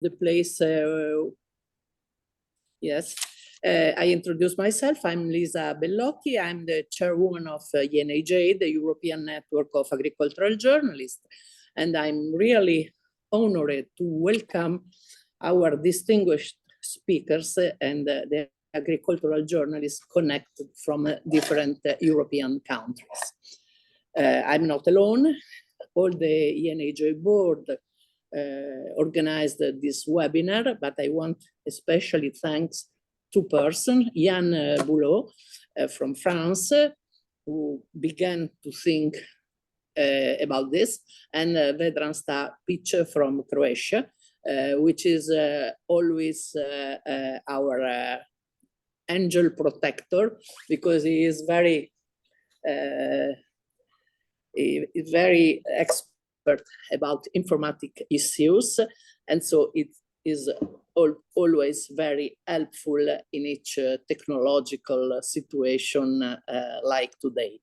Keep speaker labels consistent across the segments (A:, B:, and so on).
A: the place. Yes, I introduce myself. I'm Lisa Bellocchi. I'm the chairwoman of ENAJ, the European Network of Agricultural Journalists. And I'm really honored to welcome our distinguished speakers and the agricultural journalists connected from different European countries. I'm not alone. All the ENAJ board organized this webinar, but I want especially thanks two persons, Yann Boulot from France, who began to think about this, and Vedran Stapic from Croatia, which is always our angel protector, because he is very expert about informatic issues, and so it is always very helpful in each technological situation like today.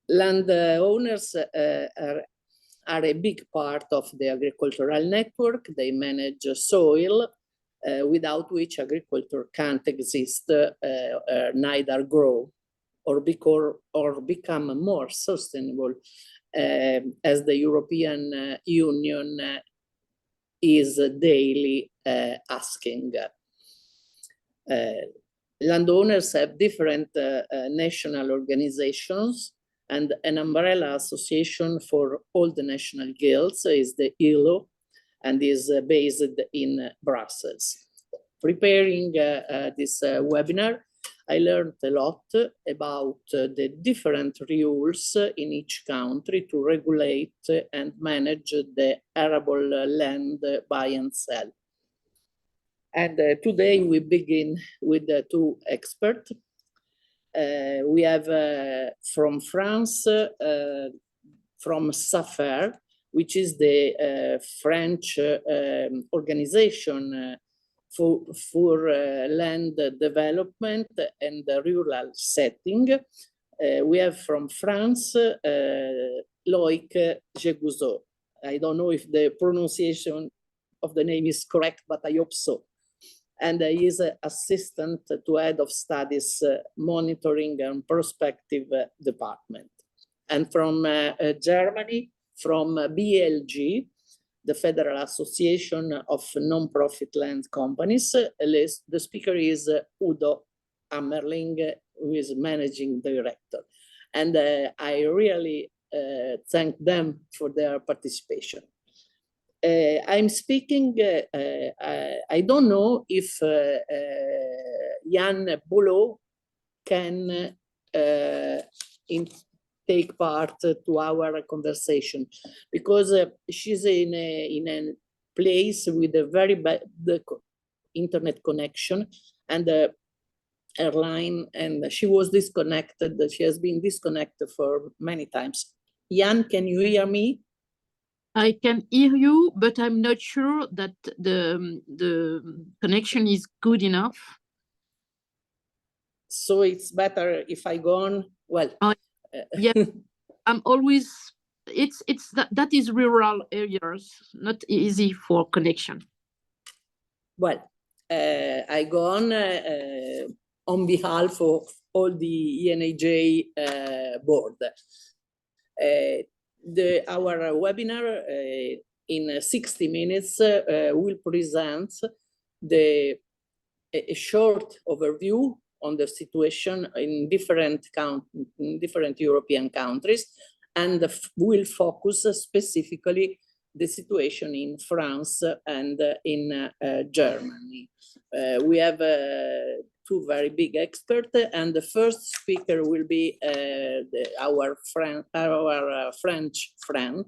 A: Landowners are a big part of the agricultural network. They manage soil, without which agriculture can't exist, neither grow or become more sustainable, as the European Union is daily asking. Landowners have different national organizations, and an umbrella association for all the national guilds is the ILO, and is based in Brussels. Preparing this webinar, I learned a lot about the different rules in each country to regulate and manage the arable land buy and sell. And today we begin with the two experts. We have from France, from SAFER, which is the French organization for land development and rural setting. We have from France, Loïc Jegouzo. I don't know if the pronunciation of the name is correct, but I hope so. And he is an assistant to head of studies, monitoring and prospective department. And from Germany, from BLG, the Federal Association of Non-Profit Land Companies. The speaker is Udo Hemmerling, who is managing director. And I really thank them for their participation. I'm speaking, I don't know if Yann Boulot can take part to our conversation, because she's in a place with a very bad internet connection and airline, and she was disconnected. She has been disconnected for many times. Yann, can you hear me?
B: I can hear you, but I'm not sure that the connection is good enough.
A: So it's better if I go on. Well,
B: yeah, I'm always. That is rural areas, not easy for connection.
A: Well, I go on behalf of all the ENAJ board. Our webinar in 60 minutes will present a short overview on the situation in different European countries, and will focus specifically the situation in France and in Germany. We have two very big experts, and the first speaker will be our French friend,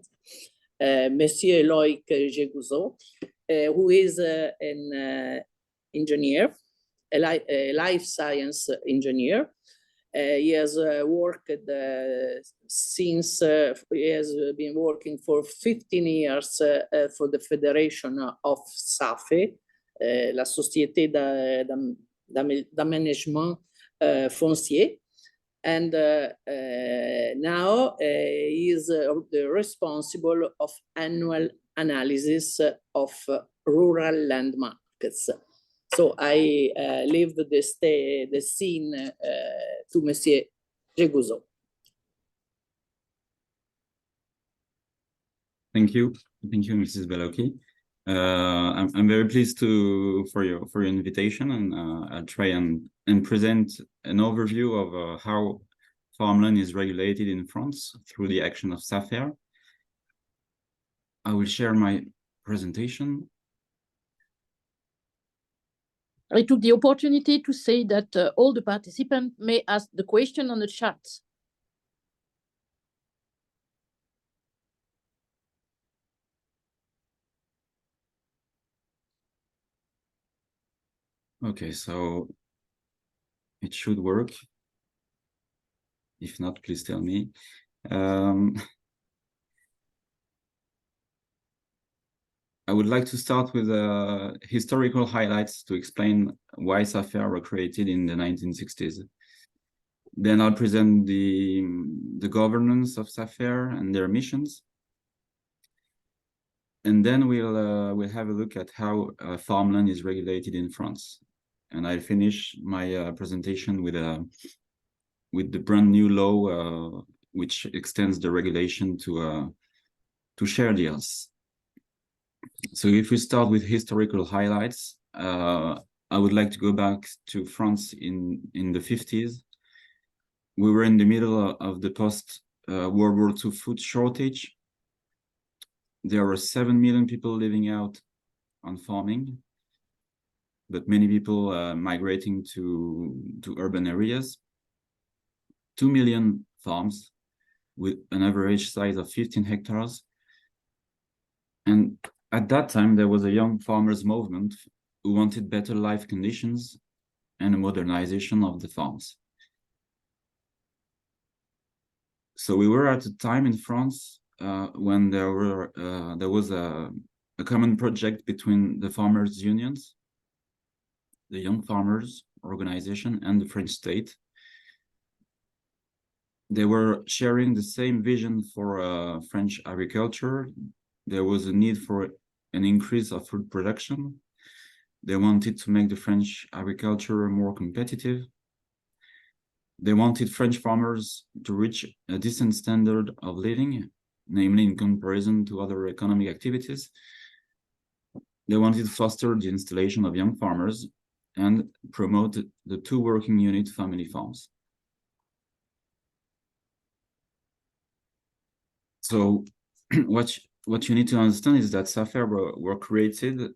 A: Monsieur Loïc Jegouzo, who is an engineer, a life science engineer. He has worked since, he has been working for 15 years for the Federation of SAFE, la Société d'Aménagement Foncier. And now he is responsible of annual analysis of rural land markets. So I leave the scene to Monsieur Jegouzo.
C: Thank you, Mrs. Bellocchi. I'm very pleased for your invitation, and I'll try and present an overview of how farmland is regulated in France through the action of SAFER. I will share my presentation.
B: I took the opportunity to say that all the participants may ask the question on the chat.
C: Okay, so it should work. If not, please tell me. I would like to start with historical highlights to explain why SAFER were created in the 1960s. Then I'll present the governance of SAFER and their missions. And then we'll have a look at how farmland is regulated in France. And I'll finish my presentation with the brand new law which extends the regulation to share deals. So if we start with historical highlights, I would like to go back to France in the 50s. We were in the middle of the post-World War II food shortage. There were 7 million people living out on farming, but many people migrating to urban areas. 2 million farms with an average size of 15 hectares. And at that time, there was a young farmers movement who wanted better life conditions and a modernization of the farms. So we were at a time in France when there was a common project between the farmers' unions, the Young Farmers Organization, and the French state. They were sharing the same vision for French agriculture. There was a need for an increase of food production. They wanted to make the French agriculture more competitive. They wanted French farmers to reach a decent standard of living, namely in comparison to other economic activities. They wanted to foster the installation of young farmers and promote the 2 working unit family farms. So what you need to understand is that SAFER were created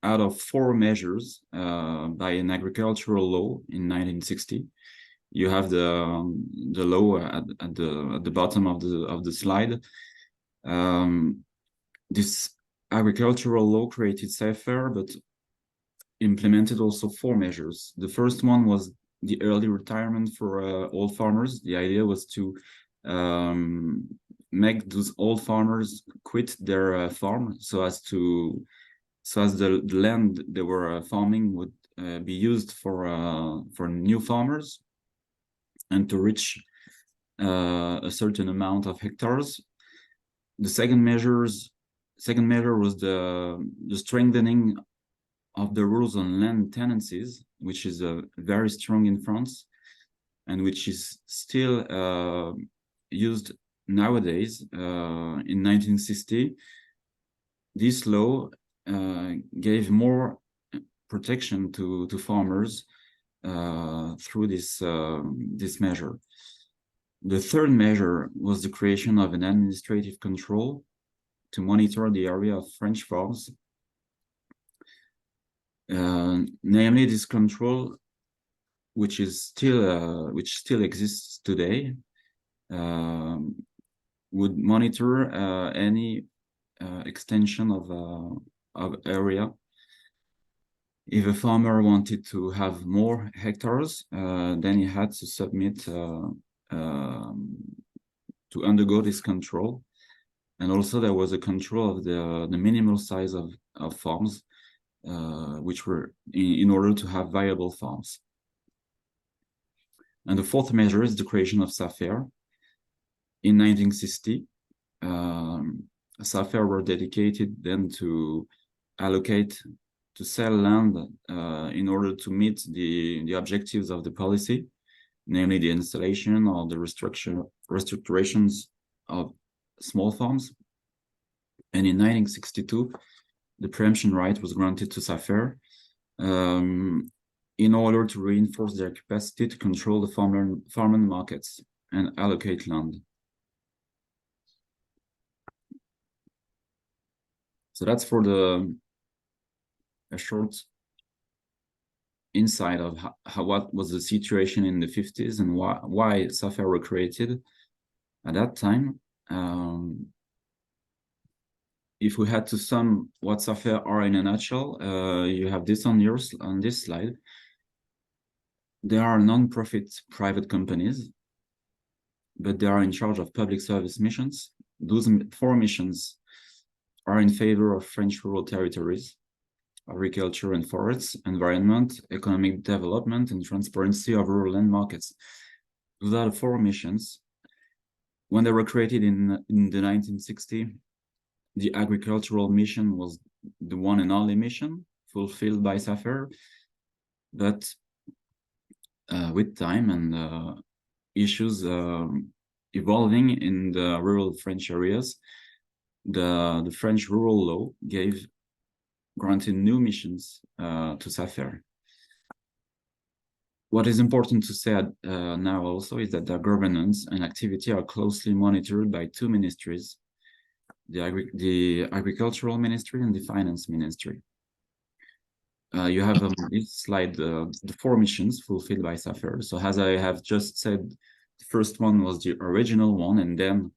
C: out of 4 measures by an agricultural law in 1960. You have the law at the bottom of the slide. This agricultural law created SAFER, but implemented also 4 measures. The first one was the early retirement for old farmers. The idea was to make those old farmers quit their farm so as the land they were farming would be used for new farmers and to reach a certain amount of hectares. The second measure was the strengthening of the rules on land tenancies, which is very strong in France and which is still used nowadays. In 1960, this law gave more protection to farmers through this measure. The third measure was the creation of an administrative control to monitor the area of French farms. Namely, this control, which still exists today, would monitor any extension of area. If a farmer wanted to have more hectares, then he had to submit to undergo this control. And also there was a control of the minimal size of farms, which were in order to have viable farms. And the fourth measure is the creation of SAFER. In 1960, SAFER were dedicated then to sell land in order to meet the objectives of the policy, namely the installation or the restructurations of small farms. And in 1962, the preemption right was granted to SAFER in order to reinforce their capacity to control the farmland markets and allocate land. So that's for a short insight of what was the situation in the 50s and why SAFER were created at that time. If we had to sum what SAFER are in a nutshell, you have this on this slide. They are non-profit private companies, but they are in charge of public service missions. Those 4 missions are in favor of French rural territories, agriculture and forests, environment, economic development, and transparency of rural land markets. Those are the 4 missions. When they were created in the 1960s, the agricultural mission was the one and only mission fulfilled by SAFER, but with time and issues evolving in the rural French areas, the French rural law granted new missions to SAFER. What is important to say now also is that their governance and activity are closely monitored by 2 ministries, the Agricultural Ministry and the Finance Ministry. You have on this slide the 4 missions fulfilled by SAFER. So as I have just said, the first one was the original one, and then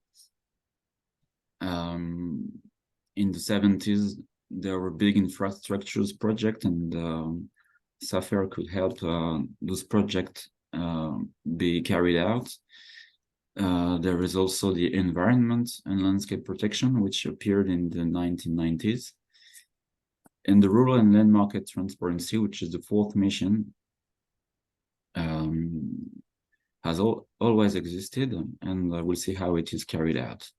C: in the 70s there were big infrastructures projects, and SAFER could help those projects be carried out. There is also the environment and landscape protection, which appeared in the 1990s. And the rural and land market transparency, which is the 4th mission, has always existed, and we'll see how it is carried out.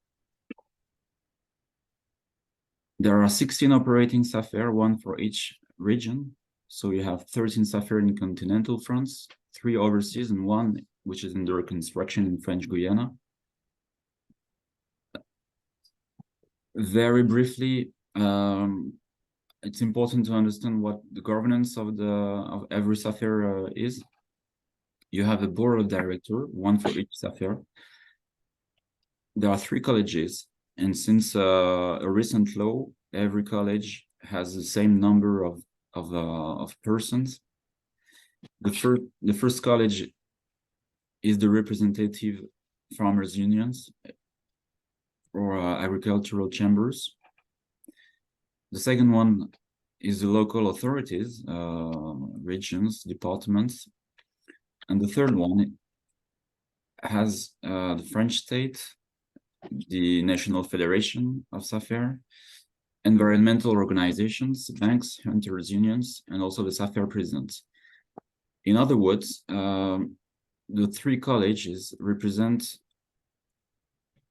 C: There are 16 operating SAFER, 1 for each region. So you have 13 SAFER in continental France, 3 overseas, and 1 which is under construction in French Guiana. Very briefly, it's important to understand what the governance of every SAFER is. You have a board of directors, 1 for each SAFER. There are 3 colleges, and since a recent law, every college has the same number of persons. The first college is the representative farmers' unions or agricultural chambers. The second one is the local authorities, regions, departments. And the third one has the French state, the National Federation of SAFER, environmental organizations, banks, hunters' unions, and also the SAFER president. In other words, the 3 colleges represent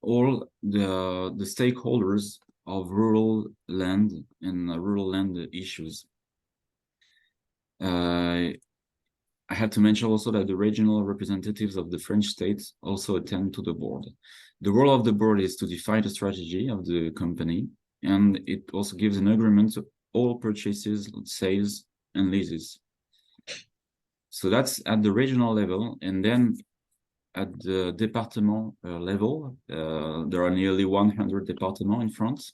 C: all the stakeholders of rural land and rural land issues. I had to mention also that the regional representatives of the French state also attend to the board. The role of the board is to define the strategy of the company, and it also gives an agreement to all purchases, sales, and leases. So that's at the regional level, and then at the department level, there are nearly 100 departments in France.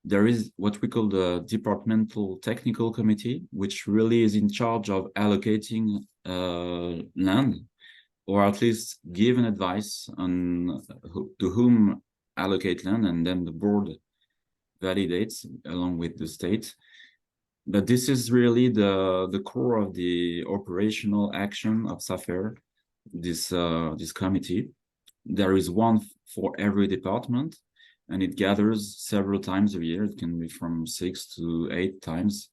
C: There is what we call the departmental technical committee, which really is in charge of allocating land, or at least give an advice on to whom allocate land, and then the board validates along with the state. But this is really the core of the operational action of SAFER, this committee. There is 1 for every department, and it gathers several times a year. It can be from 6 to 8 times.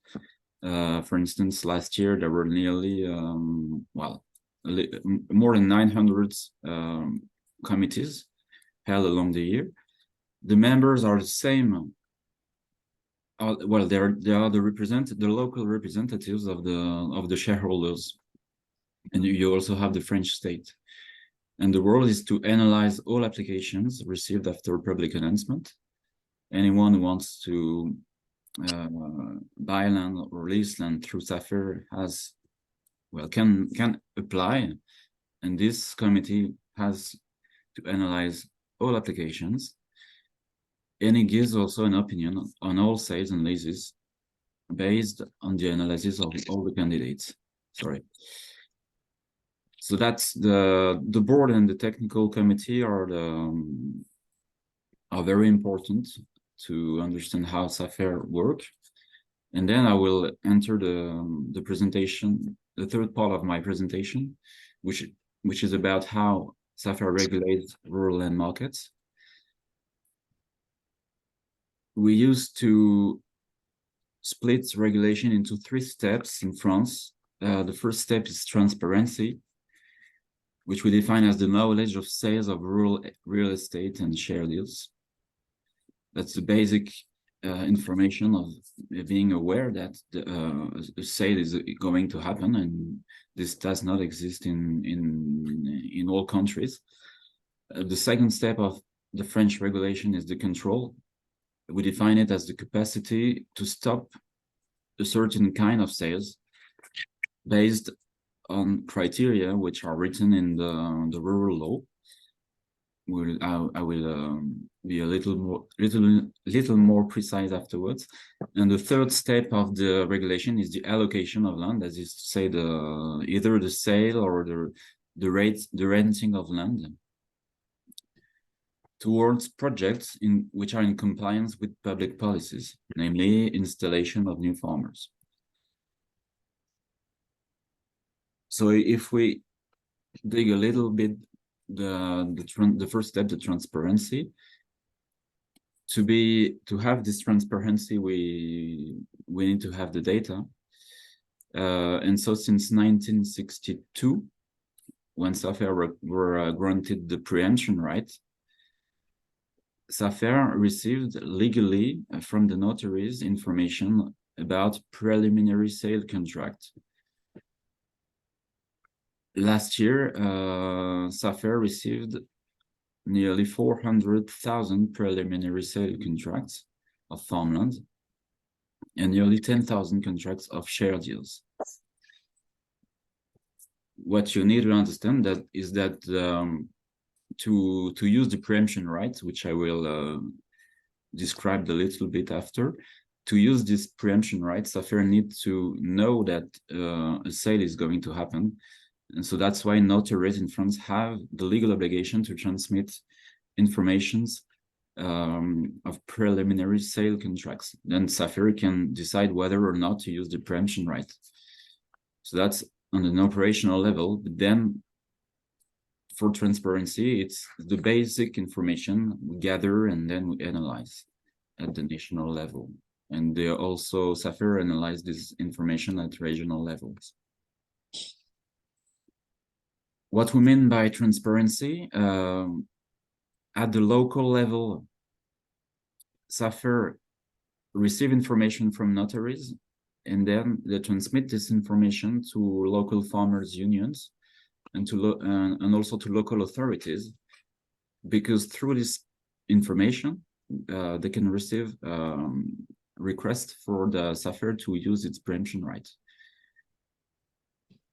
C: For instance, last year there were nearly more than 900 committees held along the year. The members are the same. Well, they are the local representatives of the shareholders, and you also have the French state. And the role is to analyze all applications received after public announcement. Anyone who wants to buy land or lease land through SAFER can apply, and this committee has to analyze all applications, and it gives also an opinion on all sales and leases based on the analysis of all the candidates. Sorry. So that's the board and the technical committee are very important to understand how SAFER work. And then I will enter the presentation, the third part of my presentation, which is about how SAFER regulates rural land markets. We used to split regulation into 3 steps in France. The first step is transparency, which we define as the knowledge of sales of rural real estate and share deals. That's the basic information of being aware that a sale is going to happen, and this does not exist in all countries. The second step of the French regulation is the control. We define it as the capacity to stop a certain kind of sales based on criteria which are written in the rural law. I will be a little more precise afterwards. And the third step of the regulation is the allocation of land, as is to say either the sale or the renting of land towards projects which are in compliance with public policies, namely installation of new farmers. So if we dig a little bit the first step, the transparency. To have this transparency, we need to have the data. And so since 1962, when SAFER were granted the preemption right, SAFER received legally from the notaries information about preliminary sale contract. Last year, SAFER received nearly 400,000 preliminary sale contracts of farmland and nearly 10,000 contracts of share deals. What you need to understand is that to use the preemption rights, which I will describe a little bit after, to use this preemption rights, SAFER needs to know that a sale is going to happen. And so that's why notaries in France have the legal obligation to transmit informations of preliminary sale contracts. Then SAFER can decide whether or not to use the preemption right. So that's on an operational level. But then for transparency, it's the basic information we gather and then we analyze at the national level. And they also, SAFER analyze this information at regional levels. What we mean by transparency, at the local level, SAFER receive information from notaries, and then they transmit this information to local farmers' unions and and also to local authorities, because through this information, they can receive requests for the SAFER to use its preemption right.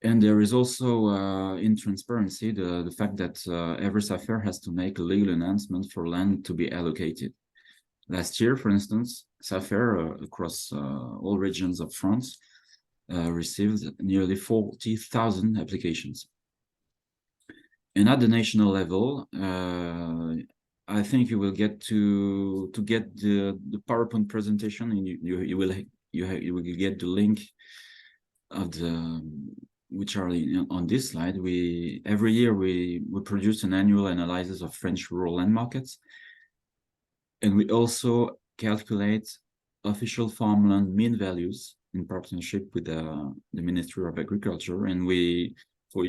C: And there is also in transparency the fact that every SAFER has to make a legal announcement for land to be allocated. Last year, for instance, SAFER across all regions of France received nearly 40,000 applications. And at the national level, I think you will get to get the PowerPoint presentation, and you will get the link of which are on this slide. Every year we produce an annual analysis of French rural land markets, and we also calculate official farmland mean values in partnership with the Ministry of Agriculture. And 4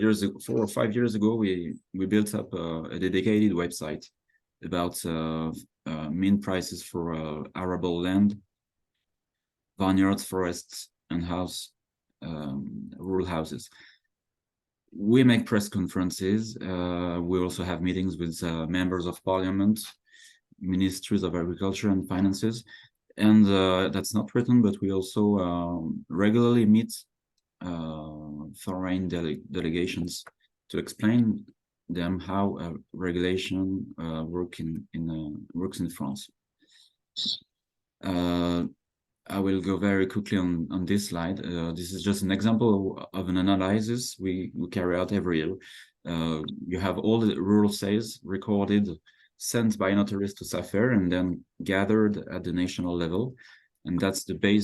C: or 5 years ago, we built up a dedicated website about mean prices for arable land, vineyards, forests, and rural houses. We make press conferences. We also have meetings with members of parliament, ministries of agriculture and finances. And that's not written, but we also regularly meet foreign delegations to explain them how regulation works in France. I will go very quickly on this slide. This is just an example of an analysis we carry out every year. You have all the rural sales recorded, sent by notaries to SAFER, and then gathered at the national level. And that's the very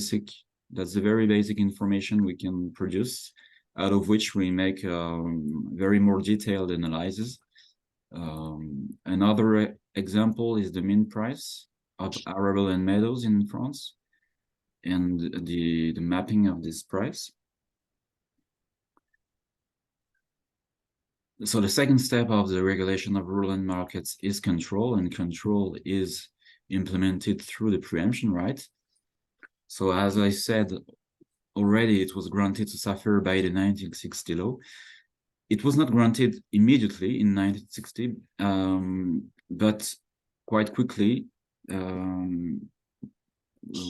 C: basic information we can produce, out of which we make very more detailed analysis. Another example is the mean price of arable and meadows in France, and the mapping of this price. So the second step of the regulation of rural land markets is control, and control is implemented through the preemption right. So as I said already, it was granted to SAFER by the 1960 law. It was not granted immediately in 1960, but quite quickly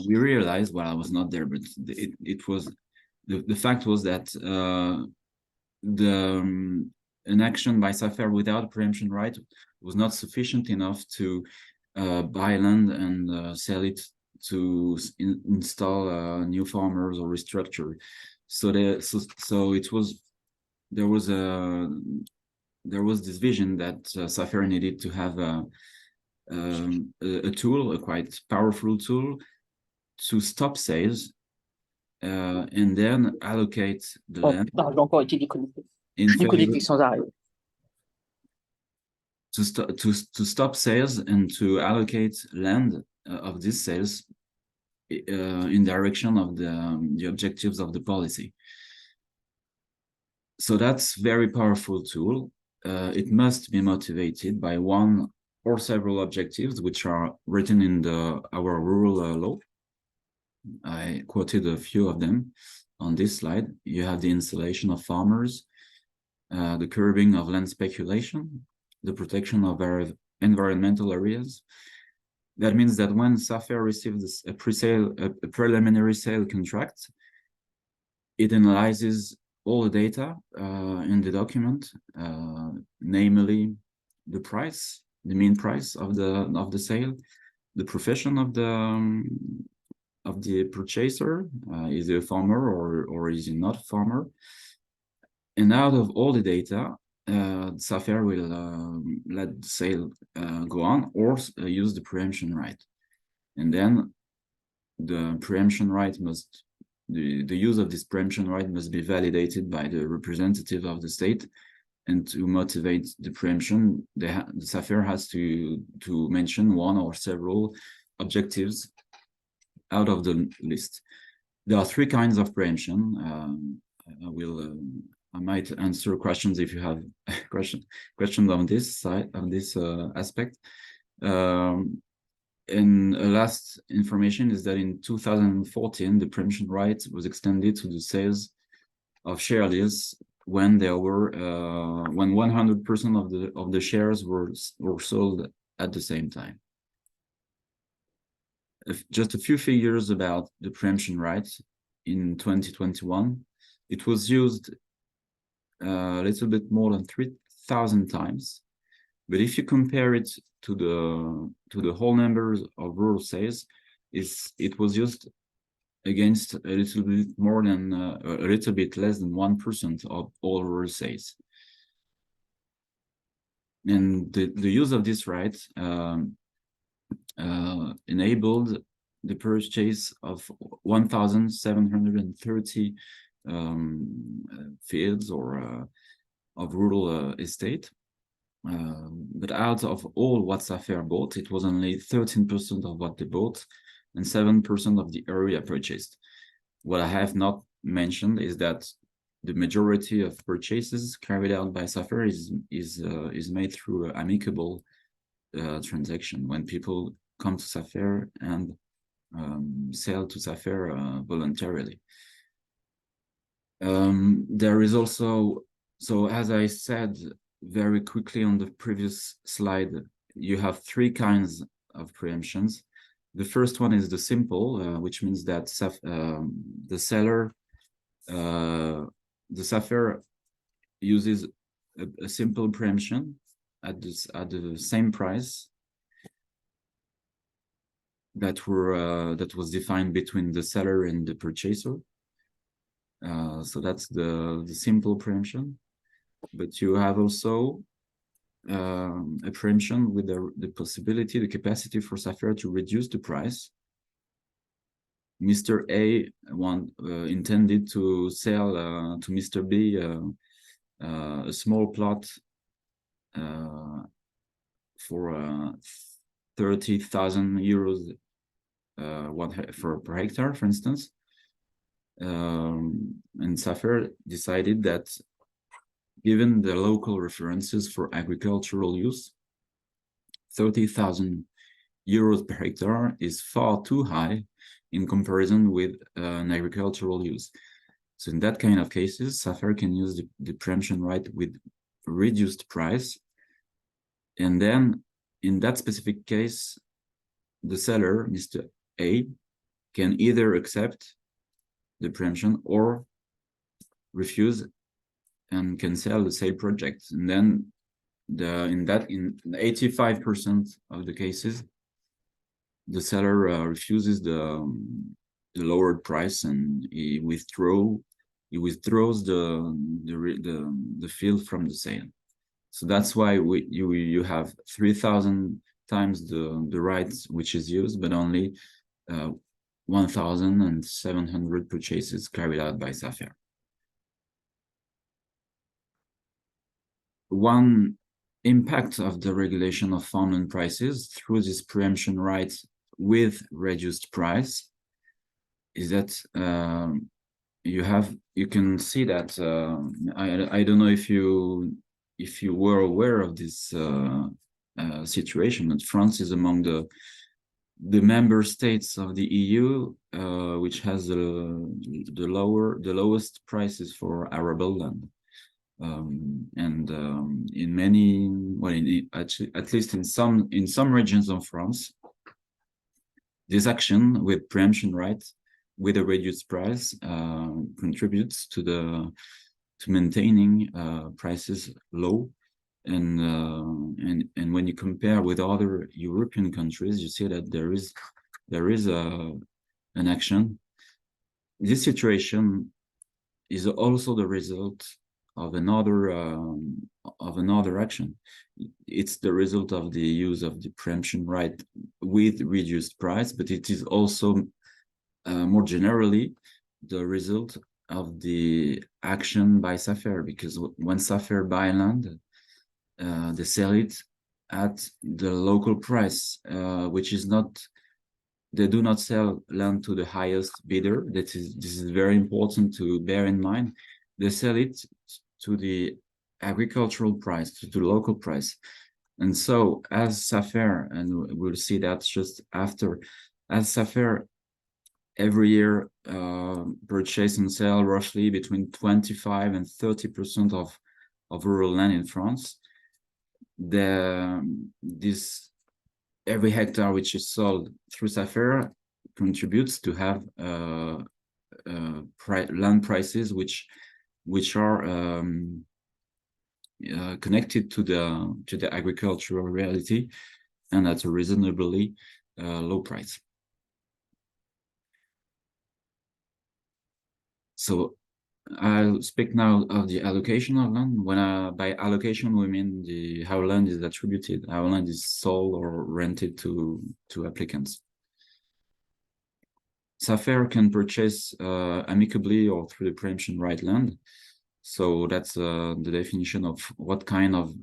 C: we realized, well, I was not there, but it was, the fact was that an action by SAFER without preemption right was not sufficient enough to buy land and sell it to install new farmers or restructure. So there was this vision that SAFER needed to have a tool, a quite powerful tool, to stop sales and then allocate the land in favor, to stop sales and to allocate land of these sales in direction of the objectives of the policy. So that's very powerful tool. It must be motivated by one or several objectives which are written in our rural law. I quoted a few of them on this slide. You have the installation of farmers, the curbing of land speculation, the protection of our environmental areas. That means that when SAFER receives a preliminary sale contract, it analyzes all the data in the document, namely the price, the mean price of the sale, the profession of the purchaser, is he a farmer or is he not a farmer? And out of all the data, SAFER will let the sale go on or use the preemption right. And then the preemption right the use of this preemption right must be validated by the representative of the state. And to motivate the preemption, the SAFER has to mention one or several objectives out of the list. There are three kinds of preemption. I might answer questions if you have questions on this side, on this aspect. And last information is that in 2014, the preemption right was extended to the sales of share deals when there were when 100% of the shares were sold at the same time. Just a few figures about the preemption right. In 2021, it was used a little bit more than 3,000 times. But if you compare it to the whole numbers of rural sales, it was used against a little bit more than a little bit less than 1% of all rural sales. And the use of this right enabled the purchase of 1,730 fields or of rural estate. But out of all what SAFER bought, it was only 13% of what they bought and 7% of the area purchased. What I have not mentioned is that the majority of purchases carried out by SAFER is made through amicable transaction, when people come to SAFER and sell to SAFER voluntarily. There is also, so as I said very quickly on the previous slide, you have three kinds of preemptions. The first one is the simple, which means that the seller, the SAFER uses a simple preemption at the same price that was defined between the seller and the purchaser. So that's the simple preemption. But you have also a preemption with the possibility, the capacity for SAFER to reduce the price. Mr. A intended to sell to Mr. B a small plot for 30,000 euros per hectare, for instance. And SAFER decided that given the local references for agricultural use, 30,000 euros per hectare is far too high in comparison with an agricultural use. So in that kind of cases, SAFER can use the preemption right with reduced price. And then in that specific case, the seller, Mr. A, can either accept the preemption or refuse and cancel the sale project. And then in 85% of the cases, the seller refuses the lowered price and he withdraws the field from the sale. So that's why you have 3,000 times the rights which is used, but only 1,700 purchases carried out by SAFER. One impact of the regulation of farmland prices through this preemption right with reduced price is that you can see that I don't know if you were aware of this situation, that France is among the member states of the EU which has the lowest prices for arable land. In many, well, at least in some regions of France, this action with preemption right with a reduced price contributes to maintaining prices low. And when you compare with other European countries, you see that there is an action. This situation is also the result of another action. It's the result of the use of the preemption right with reduced price, but it is also more generally the result of the action by SAFER, because when SAFER buy land, they sell it at the local price, which is not, they do not sell land to the highest bidder. This is very important to bear in mind. They sell it to the agricultural price, to the local price. And so as SAFER, and we'll see that just after, as SAFER every year purchase and sell roughly between 25 and 30% of rural land in France, this every hectare which is sold through SAFER contributes to have land prices which are connected to the agricultural reality and at a reasonably low price. So I'll speak now of the allocation of land. By allocation we mean how land is attributed, how land is sold or rented to applicants. SAFER can purchase amicably or through the preemption right land. So that's the definition of what kind of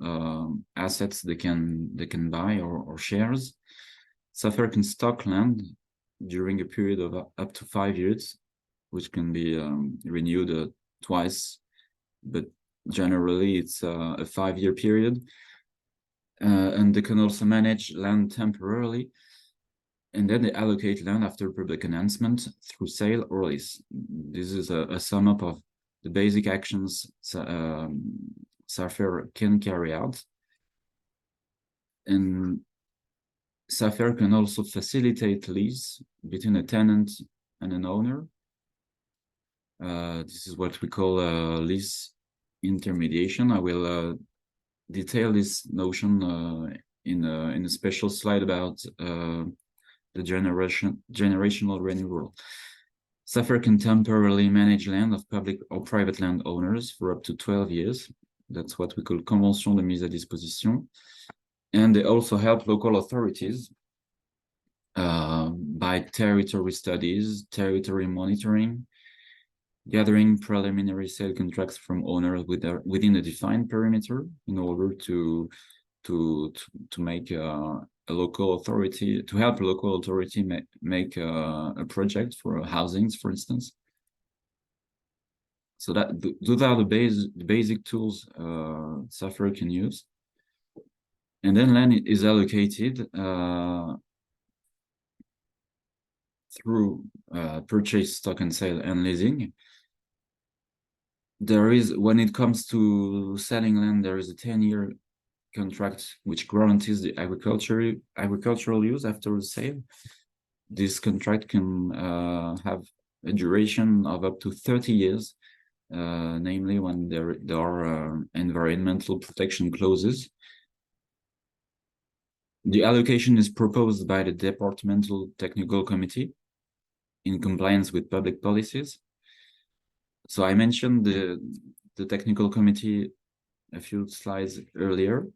C: assets they can buy or shares. SAFER can stock land during a period of up to 5 years, which can be renewed twice, but generally it's a 5-year period. And they can also manage land temporarily And then they allocate land after public announcement through sale or lease. This is a sum up of the basic actions SAFER can carry out. And SAFER can also facilitate lease between a tenant and an owner. This is what we call lease intermediation. I will detail this notion in a special slide about the generational renewal. SAFER can temporarily manage land of public or private landowners for up to 12 years. That's what we call convention de mise à disposition. And they also help local authorities by territory studies, territory monitoring, gathering preliminary sale contracts from owners within a defined perimeter in order to make a local authority, to help a local authority make a project for housings, for instance. So that those are the basic tools SAFER can use. And then land is allocated through purchase, stock and sale, and leasing. There is, when it comes to selling land, there is a 10-year contract which guarantees the agricultural use after the sale. This contract can have a duration of up to 30 years, namely when there are environmental protection clauses. The allocation is proposed by the Departmental Technical Committee in compliance with public policies. So I mentioned the Technical Committee a few slides earlier.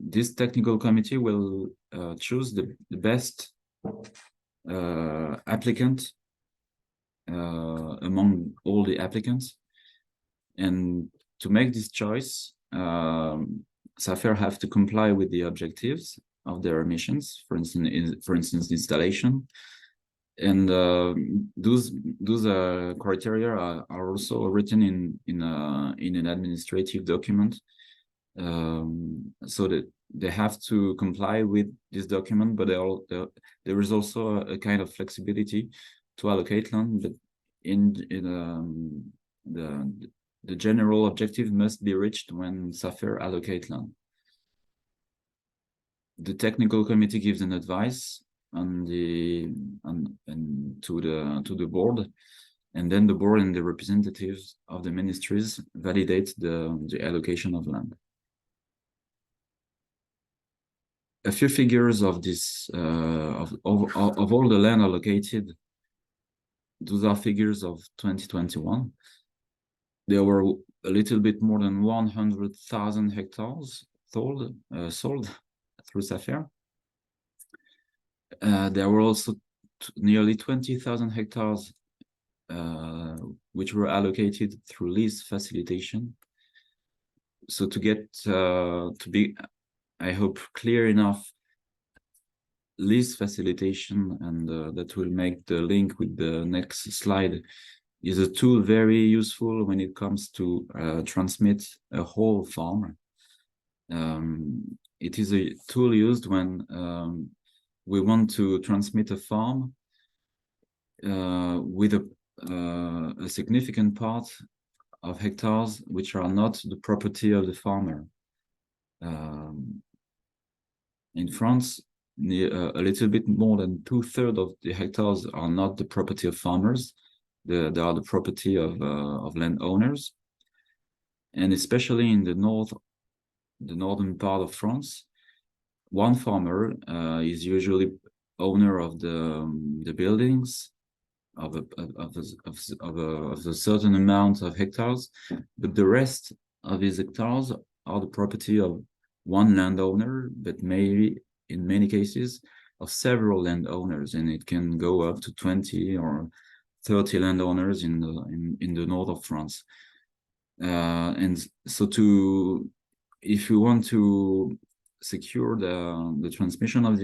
C: This Technical Committee will choose the best applicant among all the applicants. And to make this choice, SAFER have to comply with the objectives of their missions, for instance, installation. And those criteria are also written in an administrative document, so that they have to comply with this document. But there is also a kind of flexibility to allocate land, but the general objective must be reached when SAFER allocate land. The Technical Committee gives an advice to the board, and then the board and the representatives of the ministries validate the allocation of land. A few figures of this of all the land allocated. Those are figures of 2021. There were a little bit more than 100,000 hectares sold through SAFER. There were also nearly 20,000 hectares which were allocated through lease facilitation. So to get to be, I hope, clear enough, lease facilitation, and that will make the link with the next slide, is a tool very useful when it comes to transmit a whole farm. It is a tool used when we want to transmit a farm with a significant part of hectares which are not the property of the farmer. In France, a little bit more than 2/3 of the hectares are not the property of farmers. They are the property of landowners, and especially in the northern part of France, one farmer is usually owner of the buildings of a certain amount of hectares, but the rest of his hectares are the property of one landowner, but maybe in many cases of several landowners, and it can go up to 20 or 30 landowners in the north of France. And so if you want to secure the transmission of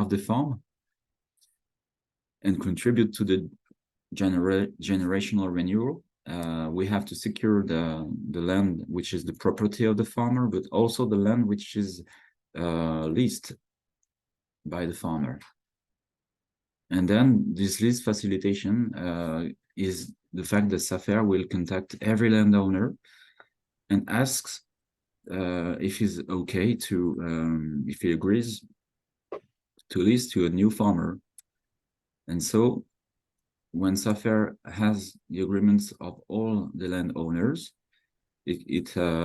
C: the farm and contribute to the generational renewal, we have to secure the land which is the property of the farmer, but also the land which is leased by the farmer. And then this lease facilitation is the fact that SAFER will contact every landowner and asks if he's okay to, if he agrees to lease to a new farmer. And so when SAFER has the agreements of all the landowners, the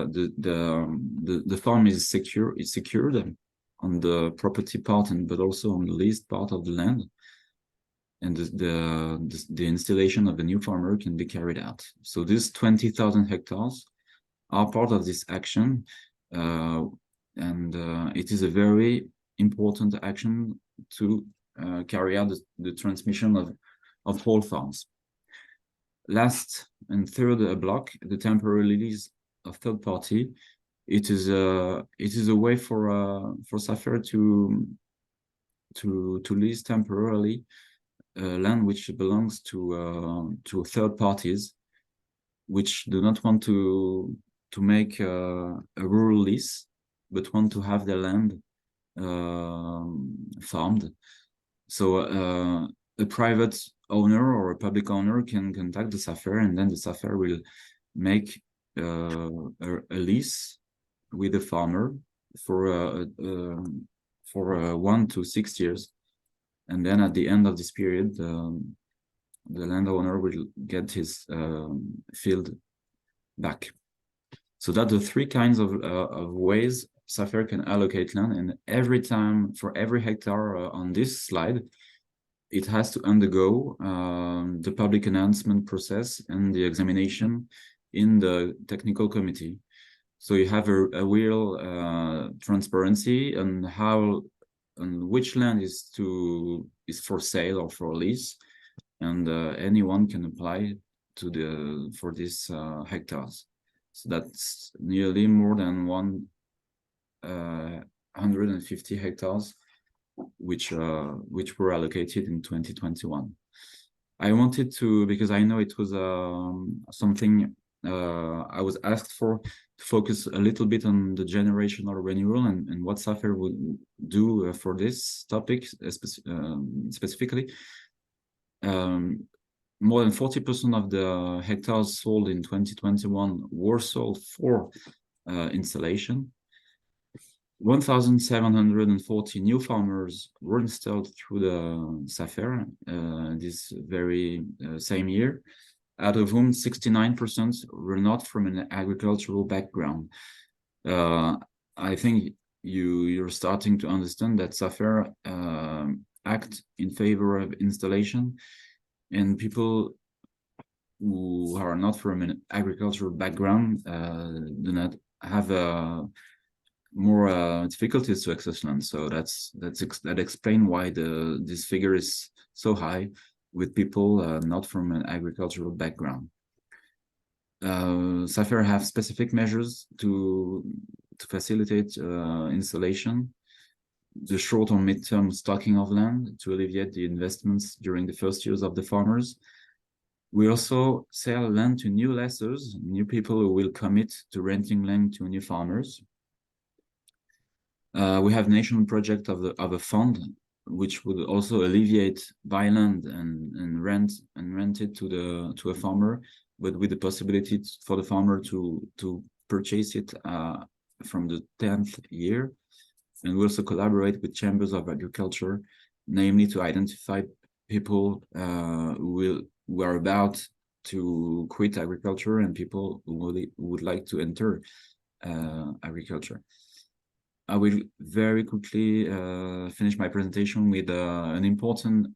C: farm is secured on the property part, but also on the leased part of the land, and the installation of the new farmer can be carried out. So these 20,000 hectares are part of this action, and it is a very important action to carry out the transmission of whole farms. Last and third block, the temporary lease of third party. It is a way for SAFER to lease temporarily land which belongs to third parties, which do not want to make a rural lease, but want to have their land farmed. So a private owner or a public owner can contact the SAFER, and then the SAFER will make a lease with the farmer for 1 to 6 years, and then at the end of this period, the landowner will get his field back. So that's the three kinds of ways SAFER can allocate land, and every time, for every hectare on this slide, it has to undergo the public announcement process and the examination in the technical committee. So you have a real transparency on which land is for sale or for lease, and anyone can apply for these hectares. So that's nearly more than 150 hectares, which were allocated in 2021. I wanted to, because I know it was something I was asked for, to focus a little bit on the generational renewal and what SAFER would do for this topic specifically. More than 40% of the hectares sold in 2021 were sold for installation. 1,740 new farmers were installed through the SAFER this very same year, out of whom 69% were not from an agricultural background. I think you're starting to understand that SAFER act in favor of installation, and people who are not from an agricultural background do not have more difficulties to access land. So that explains why this figure is so high with people not from an agricultural background. SAFER have specific measures to facilitate installation, the short or mid-term stocking of land to alleviate the investments during the first years of the farmers. We also sell land to new lessors, new people who will commit to renting land to new farmers. We have national project of a fund which would also alleviate buy land and rent it to a farmer, but with the possibility for the farmer to purchase it from the 10th year. And we also collaborate with chambers of agriculture, namely to identify people who are about to quit agriculture and people who would like to enter agriculture. I will very quickly finish my presentation with an important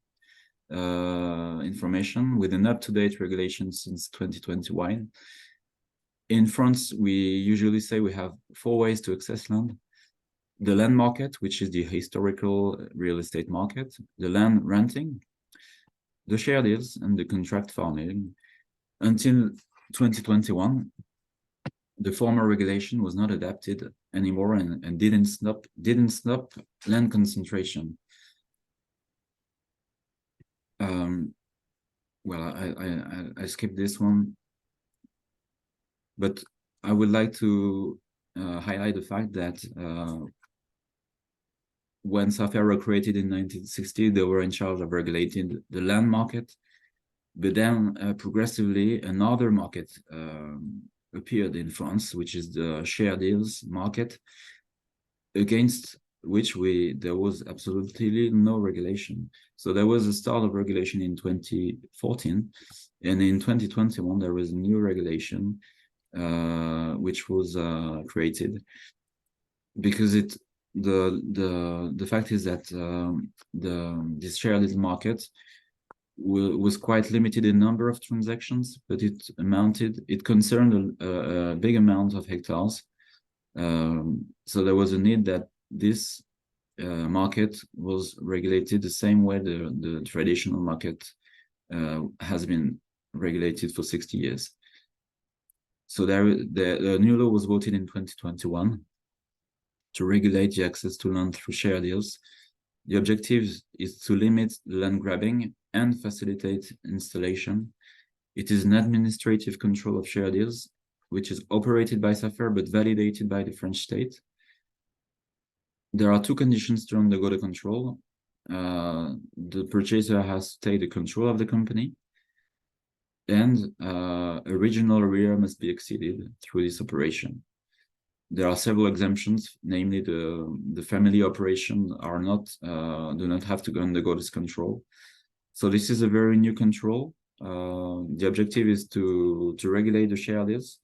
C: information with an up-to-date regulation since 2021. In France, we usually say we have 4 ways to access land. The land market, which is the historical real estate market, the land renting, the share deals, and the contract farming. Until 2021, the former regulation was not adapted anymore and didn't stop land concentration. Well, I skipped this one, but I would like to highlight the fact that when SAFER were created in 1960, they were in charge of regulating the land market. But then progressively another market appeared in France, which is the share deals market, against which there was absolutely no regulation. So there was a start of regulation in 2014, and in 2021 there was a new regulation which was created, because the fact is that this share deals market was quite limited in number of transactions, but it concerned a big amount of hectares. So there was a need that this market was regulated the same way the traditional market has been regulated for 60 years. So the new law was voted in 2021 to regulate the access to land through share deals. The objective is to limit land grabbing and facilitate installation. It is an administrative control of share deals, which is operated by SAFER but validated by the French state. There are two conditions to undergo the control. The purchaser has to take the control of the company, and a regional area must be exceeded through this operation. There are several exemptions, namely the family operation do not have to undergo this control. So this is a very new control. The objective is to regulate the share deals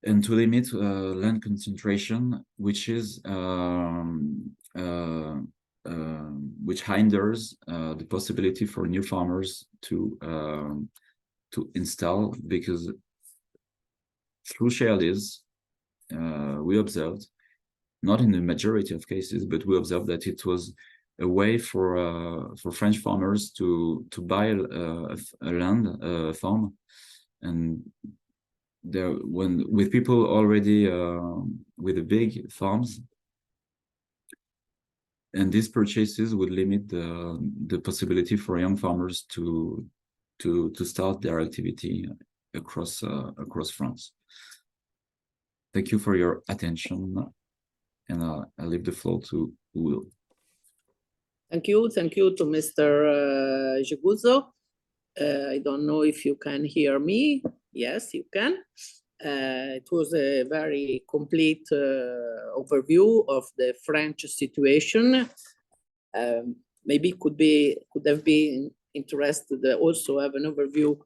C: and to limit land concentration, which hinders the possibility for new farmers to install, because through share deals, we observed, not in the majority of cases, but we observed that it was a way for French farmers to buy a farm, and with people already with the big farms, and these purchases would limit the possibility for young farmers to start their activity across France. Thank you for your attention, and I'll leave the floor to Udo.
A: Thank you to Mr. Jegouzo. I don't know if you can hear me. Yes, you can. It was a very complete overview of the French situation. Maybe could have been interested also have an overview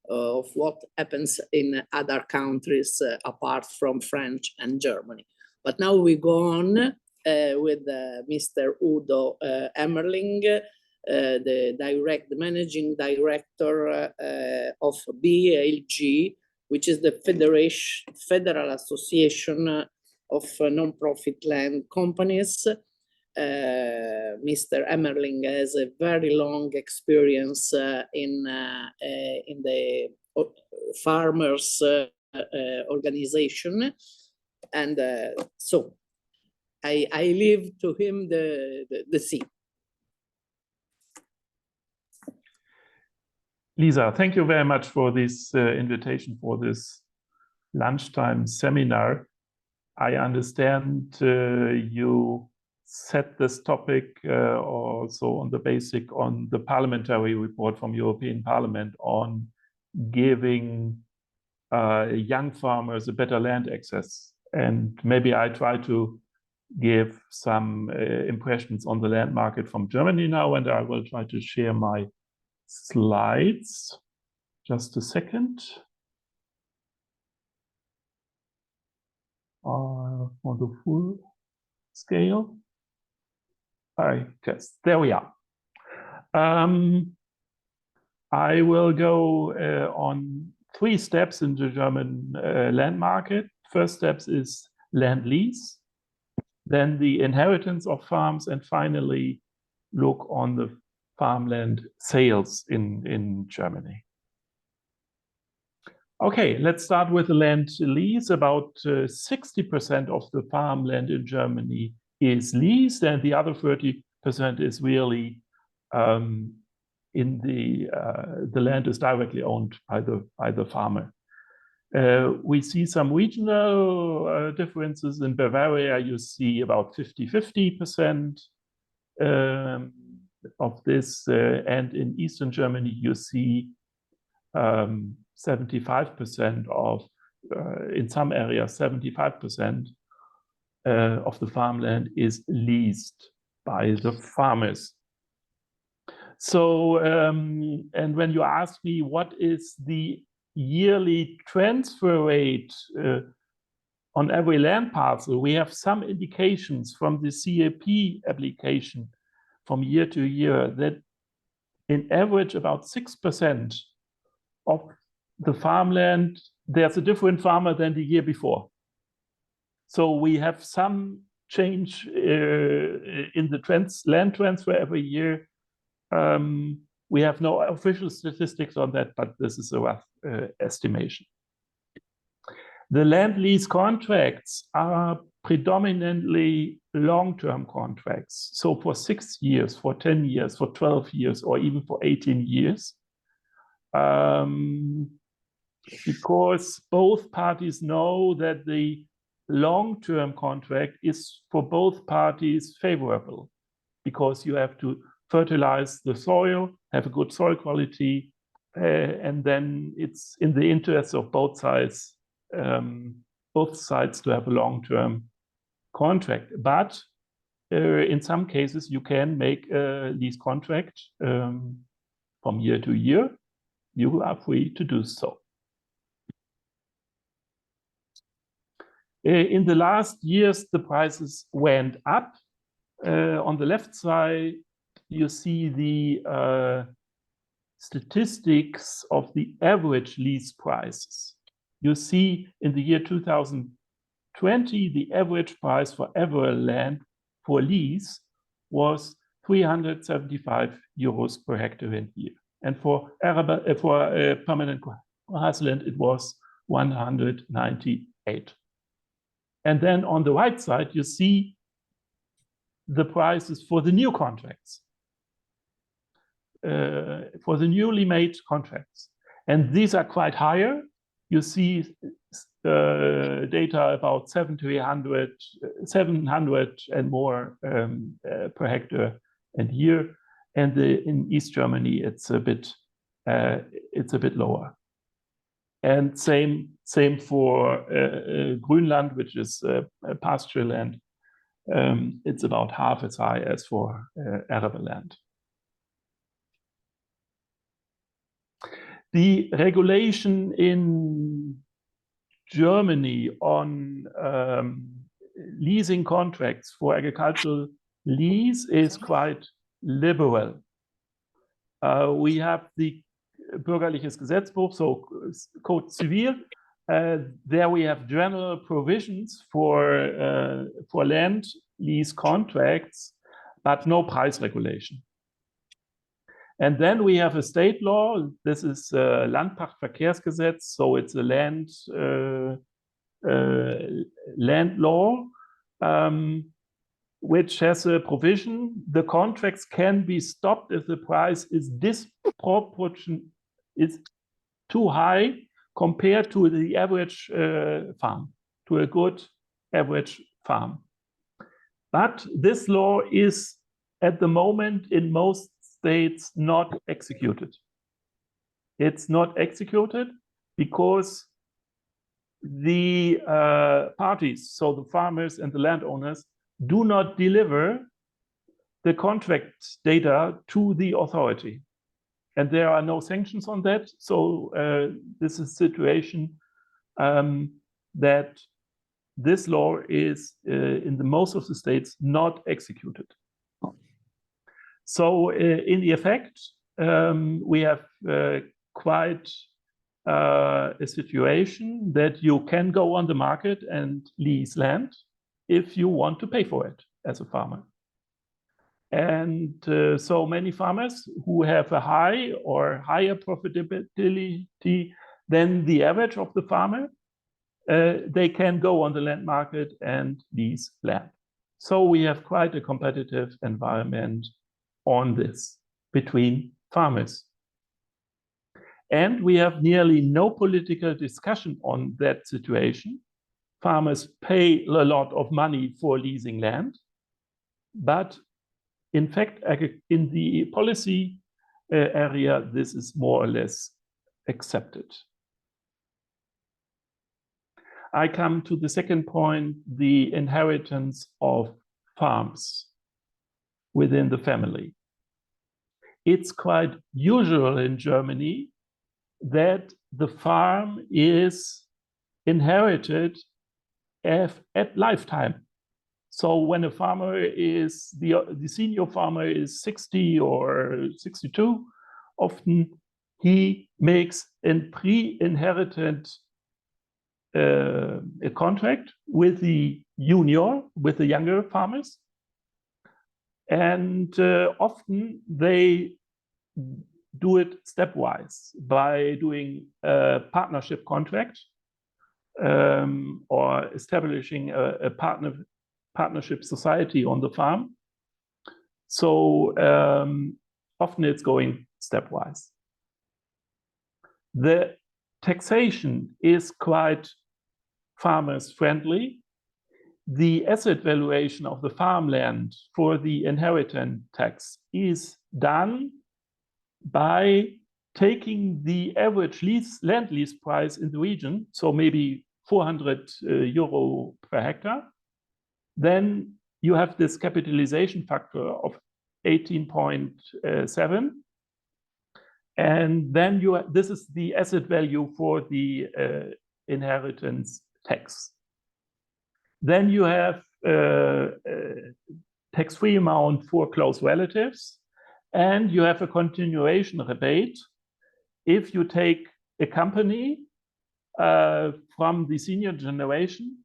A: of what happens in other countries apart from France and Germany. But now we go on with Mr. Udo Hemmerling, the managing director of BALG, which is the Federal Association of Non-Profit Land Companies. Mr. Hemmerling has a very long experience in the farmers organization, and so I leave to him the scene.
D: Lisa, thank you very much for this invitation for this lunchtime seminar. I understand you set this topic also on the parliamentary report from European Parliament on giving young farmers a better land access. And maybe I try to give some impressions on the land market from Germany now, and I will try to share my slides. Just a second. On the full scale. I guess there we are. I will go on 3 steps in the German land market. First steps is land lease, then the inheritance of farms, and finally look on the farmland sales in Germany. Okay, let's start with the land lease. About 60% of the farmland in Germany is leased, and the other 30% is really the land is directly owned by the farmer. We see some regional differences. In Bavaria, you see about 50% of this, and in Eastern Germany, you see 75% of, in some areas, 75% of the farmland is leased by the farmers. So, and when you ask me what is the yearly transfer rate on every land parcel, we have some indications from the CAP application from year to year that in average about 6% of the farmland, there's a different farmer than the year before. So we have some change in the land transfer every year. We have no official statistics on that, but this is a rough estimation. The land lease contracts are predominantly long-term contracts. So for 6 years, for 10 years, for 12 years, or even for 18 years. Because both parties know that the long-term contract is for both parties favorable, because you have to fertilize the soil, have a good soil quality, and then it's in the interest of both sides to have a long-term contract. But in some cases, you can make a lease contract from year to year. You are free to do so. In the last years, the prices went up. On the left side, you see the statistics of the average lease prices. You see in the year 2020, the average price for every land for lease was 375 euros per hectare and year. And for permanent grassland, it was 198. And then on the right side, you see the prices for the new contracts, for the newly made contracts. And these are quite higher. You see data about 700 and more per hectare and year. And in East Germany, it's a bit lower. And same for Grünland, which is pasture land. It's about half as high as for arable land. The regulation in Germany on leasing contracts for agricultural lease is quite liberal. We have the Bürgerliches Gesetzbuch, so Code Civil. There we have general provisions for land lease contracts, but no price regulation. And then we have a state law. This is Landpachtverkehrsgesetz, so it's a land law, which has a provision: the contracts can be stopped if the price is disproportionate, is too high compared to the average farm, to a good average farm. But this law is at the moment in most states not executed. It's not executed because the parties, so the farmers and the landowners, do not deliver the contract data to the authority. And there are no sanctions on that. So this is a situation that this law is, in the most of the states, not executed. So in the effect, we have quite a situation that you can go on the market and lease land if you want to pay for it as a farmer. And so many farmers who have a high or higher profitability than the average of the farmer, they can go on the land market and lease land. So we have quite a competitive environment on this between farmers. And we have nearly no political discussion on that situation. Farmers pay a lot of money for leasing land, but in fact, in the policy area, this is more or less accepted. I come to the second point, the inheritance of farms within the family. It's quite usual in Germany that the farm is inherited at lifetime. So when a farmer is, the senior farmer is 60 or 62, often he makes a pre-inherited a contract with the younger farmers. And often they do it stepwise by doing a partnership contract or establishing a partnership society on the farm. So often it's going stepwise. The taxation is quite farmers friendly. The asset valuation of the farmland for the inheritance tax is done by taking the average land lease price in the region, so maybe 400 euro per hectare. Then you have this capitalization factor of 18.7. And then this is the asset value for the inheritance tax. Then you have tax-free amount for close relatives, and you have a continuation rebate if you take a company from the senior generation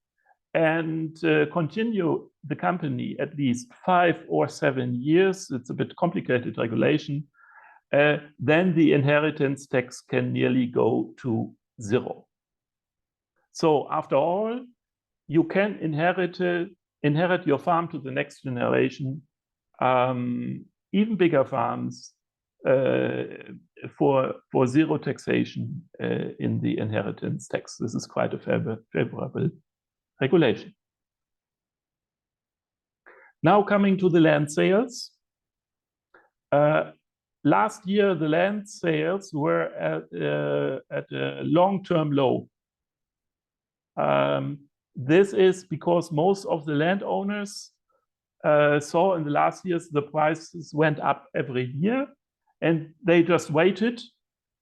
D: and continue the company at least 5 or 7 years. It's a bit complicated regulation. Then the inheritance tax can nearly go to 0. So after all, you can inherit your farm to the next generation, even bigger farms, for 0 taxation in the inheritance tax. This is quite a favorable regulation. Now coming to the land sales. Last year, the land sales were at a long-term low. This is because most of the landowners saw in the last years the prices went up every year, and they just waited.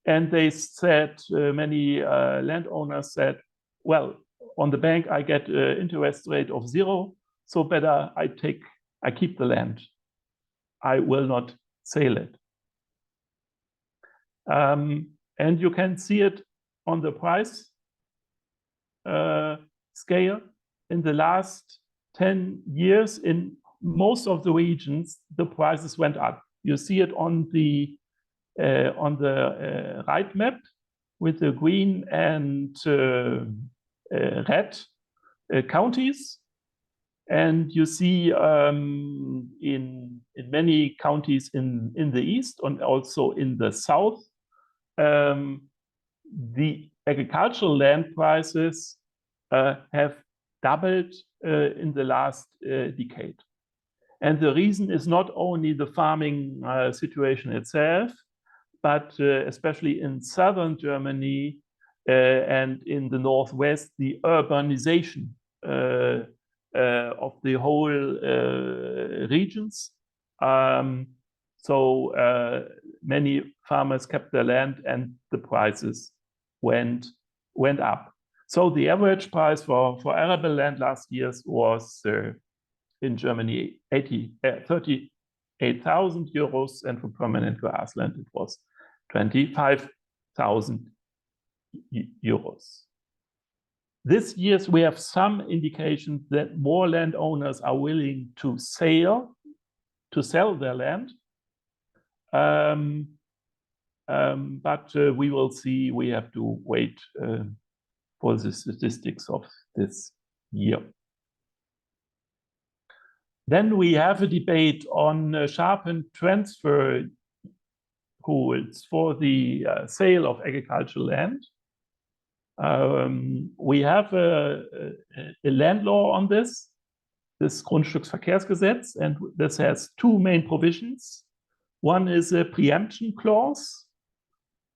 D: And they said, many landowners said, well, on the bank I get an interest rate of 0, so better I keep the land. I will not sell it. And you can see it on the price scale. In the last 10 years, in most of the regions, the prices went up. You see it on the right map with the green and red counties. And you see in many counties in the east and also in the south, the agricultural land prices have doubled in the last decade. And the reason is not only the farming situation itself, but especially in southern Germany and in the northwest, the urbanization of the whole regions. So many farmers kept their land and the prices went up. So the average price for arable land last year was in Germany 38,000 euros, and for permanent grassland it was 25,000 euros. This year we have some indications that more landowners are willing to sell their land. But we will see. We have to wait for the statistics of this year. Then we have a debate on sharpened transfer rules for the sale of agricultural land. We have a land law on this Grundstücksverkehrsgesetz, and this has two main provisions. One is a preemption clause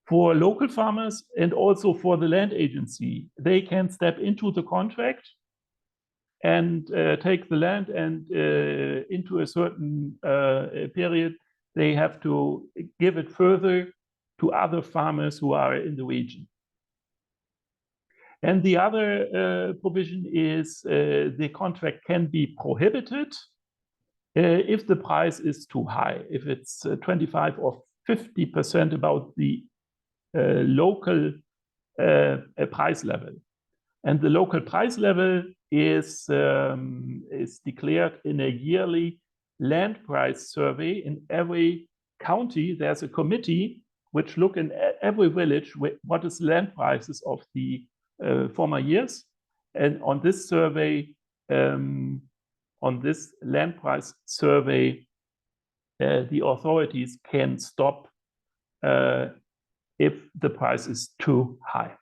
D: for local farmers and also for the land agency. They can step into the contract and take the land, and into a certain period, they have to give it further to other farmers who are in the region. And the other provision is the contract can be prohibited if the price is too high, if it's 25 or 50% above the local price level. And the local price level is declared in a yearly land price survey. In every county, there's a committee which look in every village what is land prices of the former years. And on this survey, on this land price survey, the authorities can stop if the price is too high.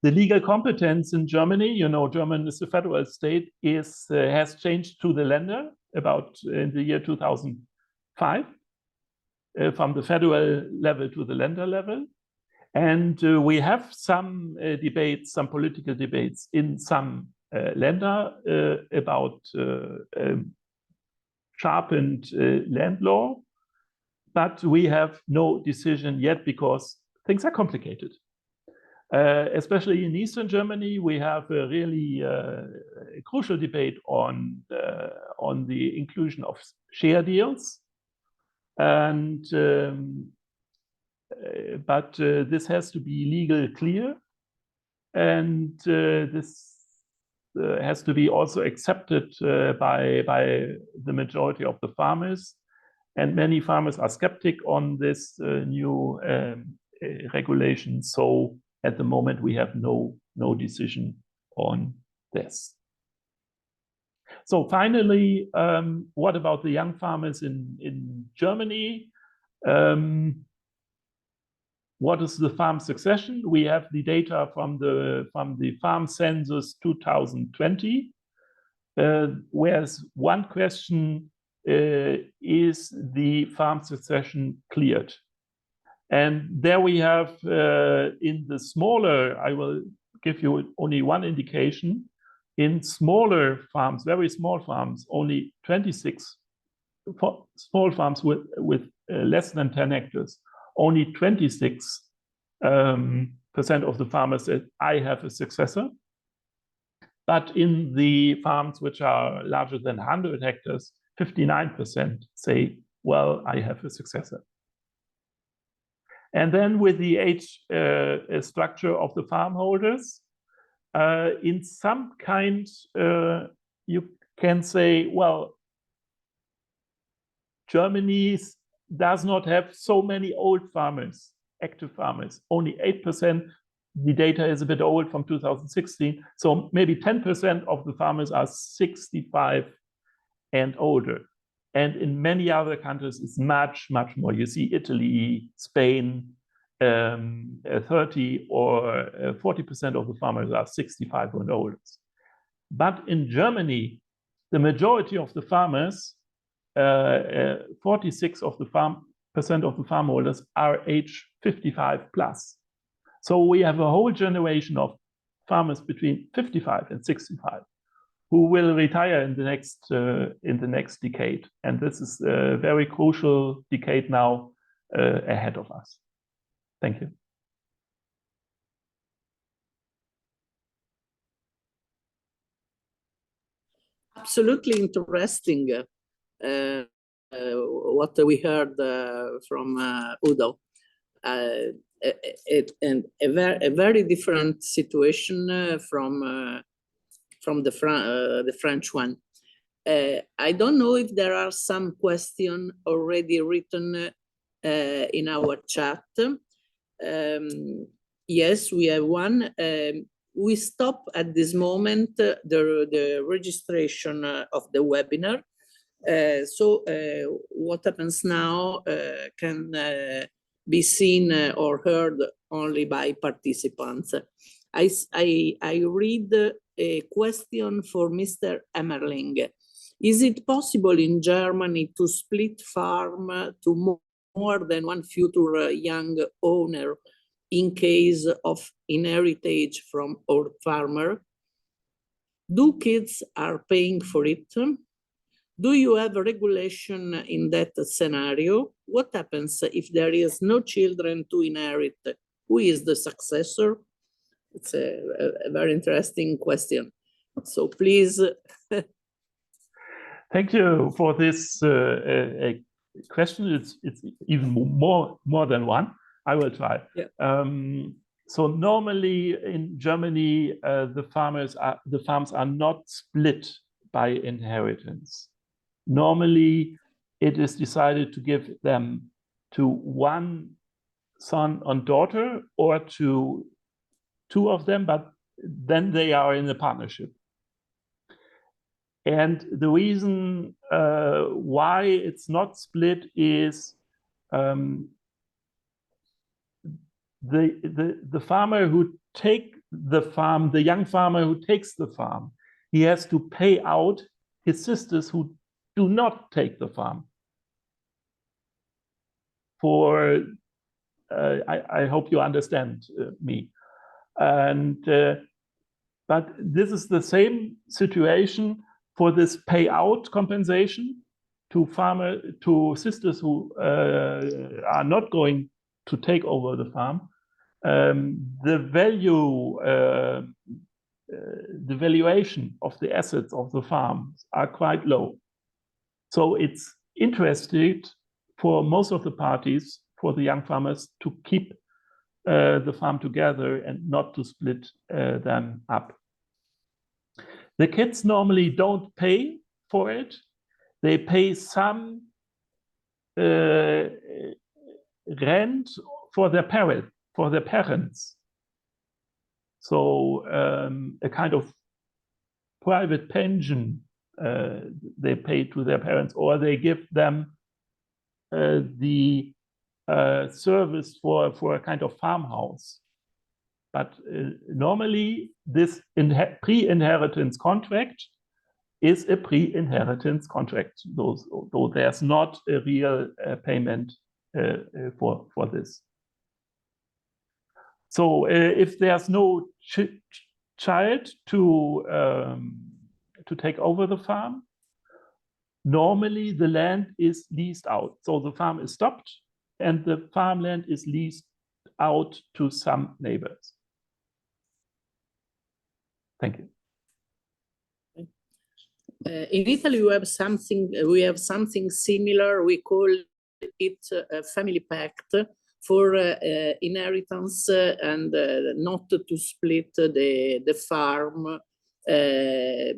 D: The legal competence in Germany, you know, Germany is a federal state, has changed to the Länder about in the year 2005, from the federal level to the Länder level. And we have some debates, some political debates in some Länder about sharpened land law, but we have no decision yet because things are complicated. Especially in Eastern Germany, we have a really crucial debate on the inclusion of share deals, and but this has to be legal clear, and this has to be also accepted by the majority of the farmers, and many farmers are skeptic on this new regulation. So at the moment, we have no decision on this. So finally, what about the young farmers in Germany? What is the farm succession? We have the data from the farm census 2020, whereas one question is the farm succession cleared? And there we have in the smaller, I will give you only one indication, in smaller farms, very small farms, only 26 small farms with less than 10 hectares, only 26% of the farmers said, I have a successor. But in the farms which are larger than 100 hectares, 59% say, well, I have a successor. And then with the age structure of the farm holders, in some kind, you can say, well, Germany does not have so many old farmers, active farmers, only 8%. The data is a bit old from 2016. So maybe 10% of the farmers are 65 and older. And in many other countries, it's much, much more. You see Italy, Spain, 30 or 40% of the farmers are 65 and older. But in Germany, the majority of the farmers, 46% of the farm holders are age 55 plus. So we have a whole generation of farmers between 55 and 65 who will retire in the next decade, and this is a very crucial decade now ahead of us. Thank you.
A: Absolutely interesting what we heard from Udo. And a very different situation from the French one. I don't know if there are some questions already written in our chat. Yes, we have one. We stop at this moment the registration of the webinar. So what happens now can be seen or heard only by participants. I read a question for Mr. Hemmerling. Is it possible in Germany to split farm to more than one future young owner in case of inheritance from old farmer? Do kids are paying for it? Do you have a regulation in that scenario? What happens if there is no children to inherit? Who is the successor? It's a very interesting question. So please.
D: Thank you for this question. It's even more than one. I will try.
A: Yeah.
D: So normally in Germany, the farms are not split by inheritance. Normally, it is decided to give them to one son and daughter or to two of them, but then they are in a partnership. And the reason why it's not split is the farmer who takes the farm, the young farmer who takes the farm, he has to pay out his sisters who do not take the farm. For I hope you understand me. And but this is the same situation for this payout compensation to sisters who are not going to take over the farm. The valuation of the assets of the farms are quite low. So it's interesting for most of the parties, for the young farmers, to keep the farm together and not to split them up. The kids normally don't pay for it. They pay some rent for their parents. So a kind of private pension they pay to their parents, or they give them the service for a kind of farmhouse. But normally this pre-inheritance contract is a pre-inheritance contract, though there's not a real payment for this. So if there's no child to take over the farm, normally the land is leased out. So the farm is stopped and the farmland is leased out to some neighbors. Thank you.
A: In Italy, we have something similar. We call it a family pact for inheritance and not to split the farm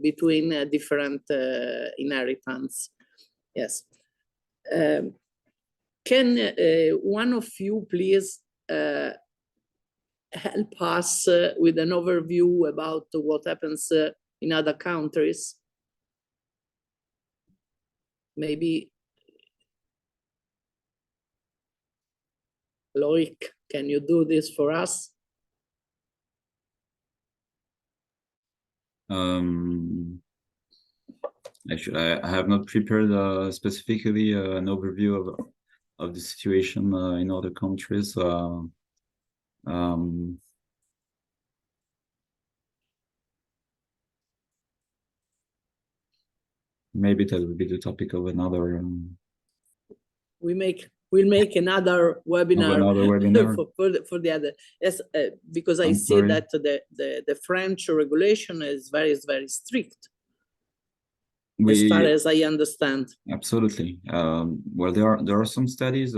A: between different inheritance. Yes. Can one of you please help us with an overview about what happens in other countries? Maybe Loïc, can you do this for us?
C: Actually, I have not prepared specifically an overview of the situation in other countries. Maybe that would be the topic of another.
A: We'll make another webinar, for the other. Yes, because I see that the French regulation is very strict, as far as I understand. Absolutely.
C: Well, there are some studies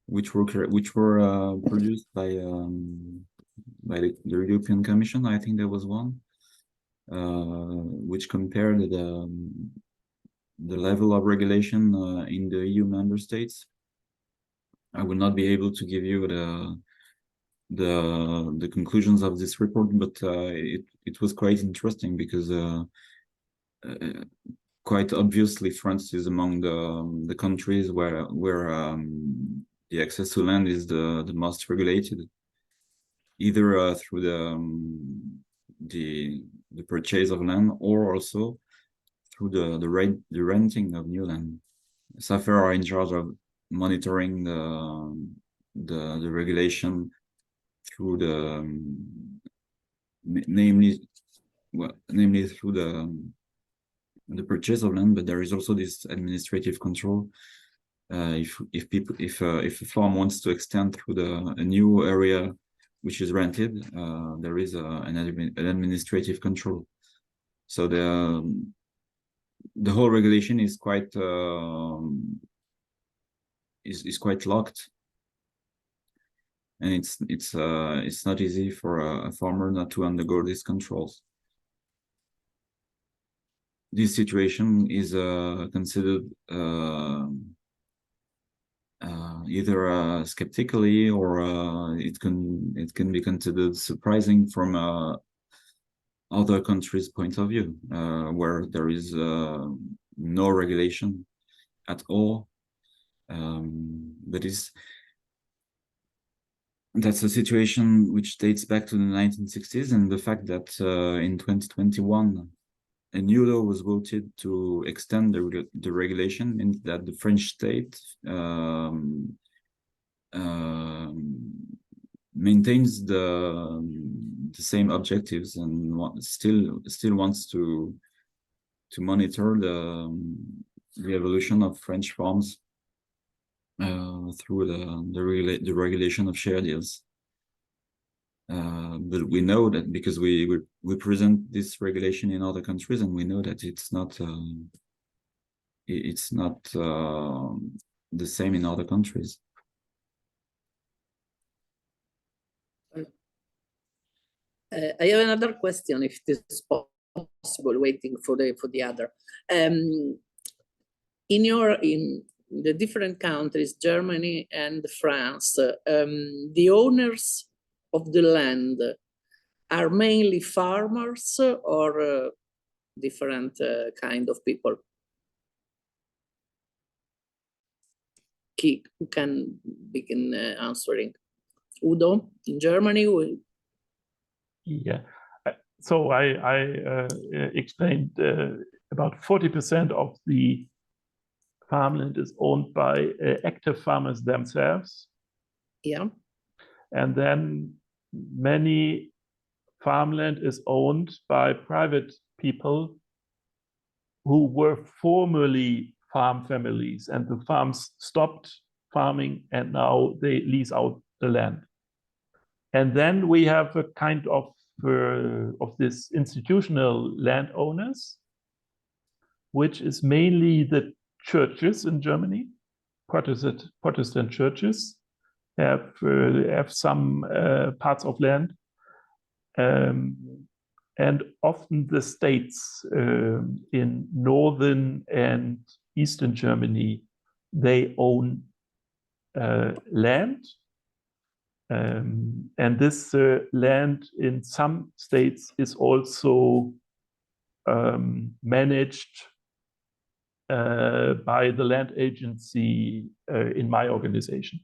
C: which were produced by the European Commission. I think there was one which compared the level of regulation in the EU member states. I will not be able to give you the conclusions of this report, but it was quite interesting because quite obviously, France is among the countries where the access to land is the most regulated, either through the purchase of land or also through the renting of new land. SAFER are in charge of monitoring the regulation through namely through the purchase of land, but there is also this administrative control. If a farm wants to extend through a new area which is rented, there is an administrative control. So the whole regulation is quite quite locked, and it's not easy for a farmer not to undergo these controls. This situation is considered either skeptically or it can be considered surprising from other countries' point of view, where there is no regulation at all. That's a situation which dates back to the 1960s, and the fact that in 2021 a new law was voted to extend the regulation means that the French state maintains the same objectives and still wants to monitor the evolution of French farms through the regulation of share deals. But we know that because we present this regulation in other countries, and we know that it's not the same in other countries.
A: I have another question, if it is possible, waiting for the other. In the different countries, Germany and France, the owners of the land are mainly farmers or different kind of people? Who can begin answering? Udo, in Germany?
D: Yeah, so I explained about 40% of the farmland is owned by active farmers themselves.
A: Yeah.
D: And then many farmland is owned by private people who were formerly farm families, and the farms stopped farming and now they lease out the land. And then we have a kind of this institutional landowners, which is mainly the churches in Germany. Protestant churches have some parts of land, and often the states in northern and eastern Germany, they own land. And this land in some states is also managed by the land agency in my organization.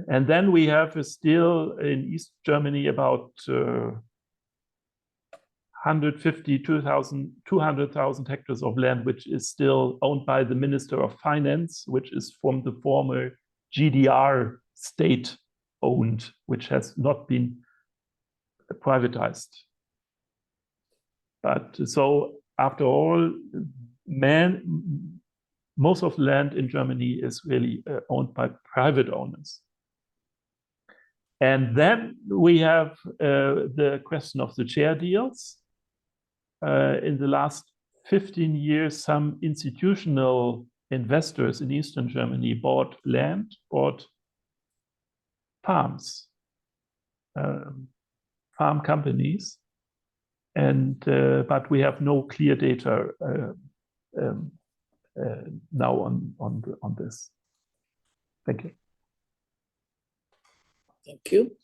D: And then we have still in East Germany about 200,000 hectares of land, which is still owned by the Minister of Finance, which is from the former GDR state owned, which has not been privatized. But so after all, most of the land in Germany is really owned by private owners. And then we have the question of the share deals. In the last 15 years, some institutional investors in Eastern Germany bought land, bought farms, farm companies, and but we have no clear data now on this. Thank you.
A: Thank you.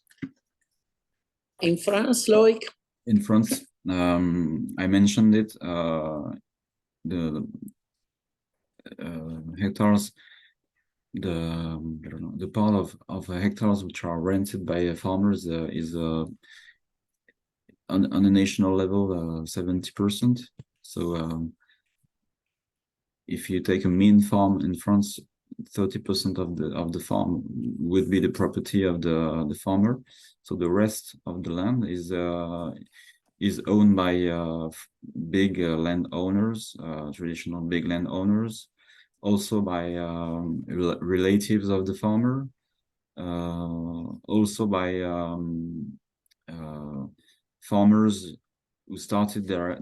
A: In France, Loïc?
C: In France, I mentioned it. The hectares, the part of hectares which are rented by farmers is on a national level 70%. So if you take a mean farm in France, 30% of the farm would be the property of the farmer. So the rest of the land is owned by big landowners, traditional big landowners, also by relatives of the farmer, also by farmers who started their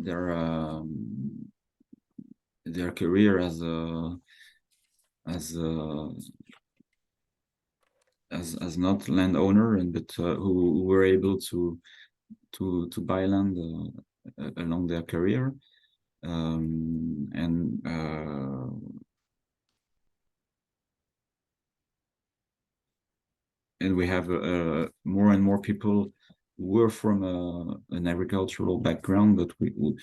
C: career as not landowner, but who were able to buy land along their career, and we have more and more people who were from an agricultural background, but who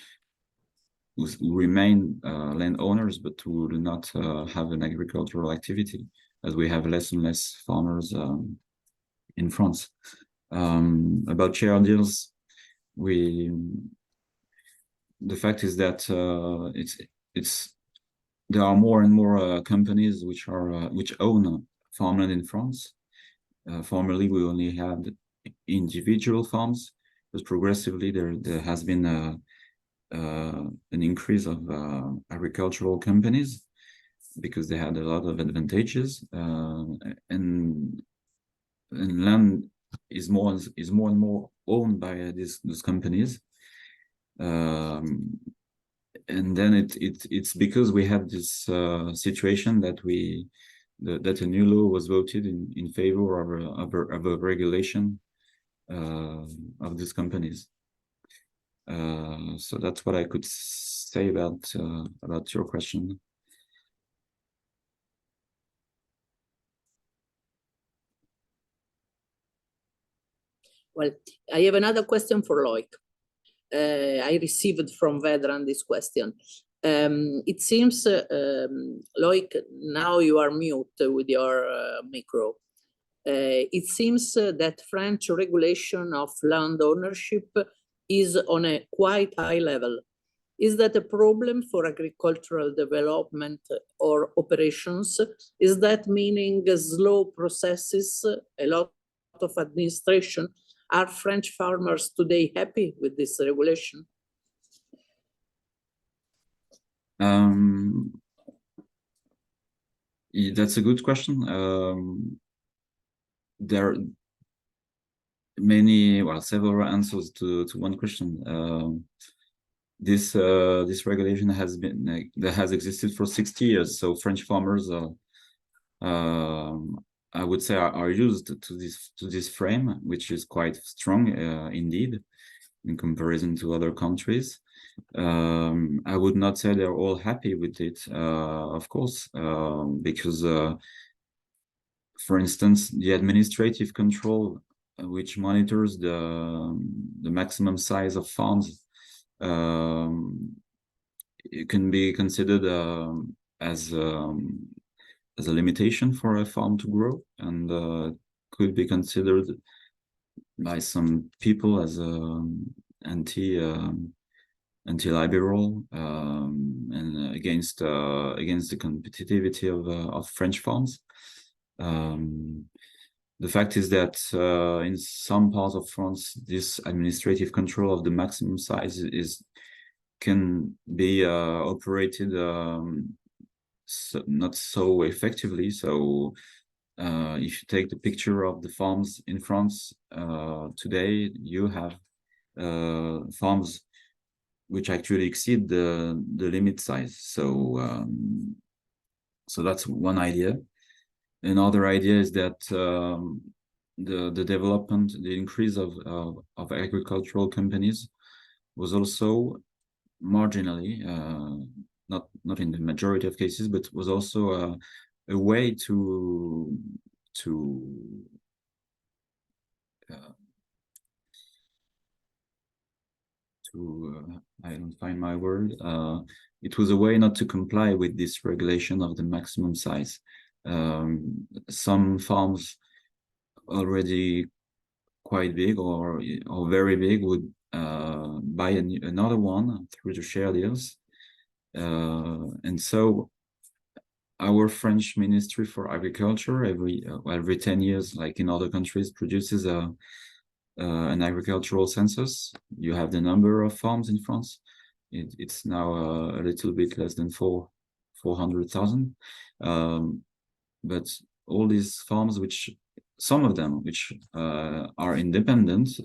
C: remain landowners, but who do not have an agricultural activity, as we have less and less farmers in France. About share deals, the fact is that there are more and more companies which own farmland in France. Formerly, we only had individual farms, but progressively there has been an increase of agricultural companies because they had a lot of advantages, and land is more and more owned by these companies. And then it's because we had this situation that that a new law was voted in favor of a regulation of these companies. So that's what I could say about your question.
A: Well, I have another question for Loïc. I received from Vedran this question. It seems, Loïc, now you are mute with your micro. It seems that French regulation of land ownership is on a quite high level. Is that a problem for agricultural development or operations? Is that meaning slow processes, a lot of administration? Are French farmers today happy with this regulation?
C: That's a good question. There are several answers to one question. This regulation has existed for 60 years. So French farmers, I would say, are used to this frame, which is quite strong indeed in comparison to other countries. I would not say they're all happy with it, of course, because, for instance, the administrative control, which monitors the maximum size of farms, it can be considered as a limitation for a farm to grow, and could be considered by some people as anti-liberal and against the competitivity of French farms. The fact is that in some parts of France, this administrative control of the maximum size can be operated not so effectively. So if you take the picture of the farms in France today, you have farms which actually exceed the limit size. So that's one idea. Another idea is that the development, the increase of agricultural companies was also marginally, not in the majority of cases, but was also a way to I don't find my word. It was a way not to comply with this regulation of the maximum size. Some farms already quite big or very big would buy another one through the share deals. And so our French Ministry for Agriculture every 10 years, like in other countries, produces an agricultural census. You have the number of farms in France. It's now a little bit less than 400,000. But all these farms, some of them which are independent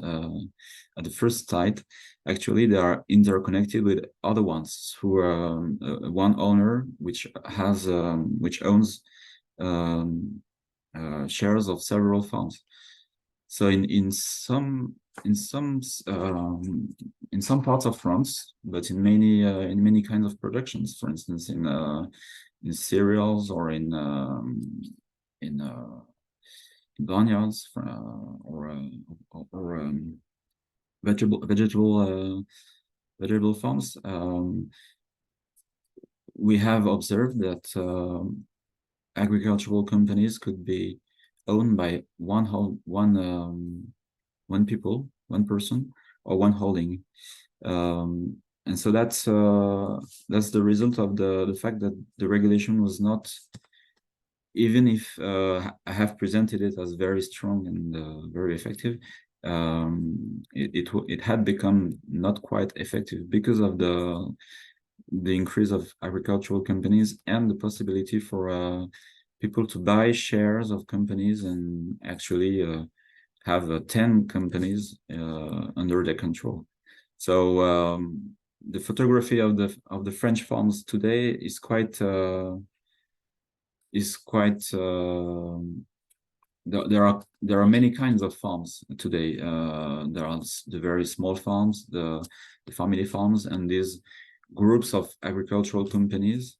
C: at the first sight, actually they are interconnected with other ones who are one owner which owns shares of several farms. So in some parts of France, but in many kinds of productions, for instance, in cereals or in vineyards or vegetable farms, we have observed that agricultural companies could be owned by one person, or one holding, and so that's the result of the fact that the regulation was not, even if I have presented it as very strong and very effective, it had become not quite effective because of the increase of agricultural companies and the possibility for people to buy shares of companies and actually have 10 companies under their control. So the photography of the French farms today is quite there are many kinds of farms today. There are the very small farms, the family farms, and these groups of agricultural companies.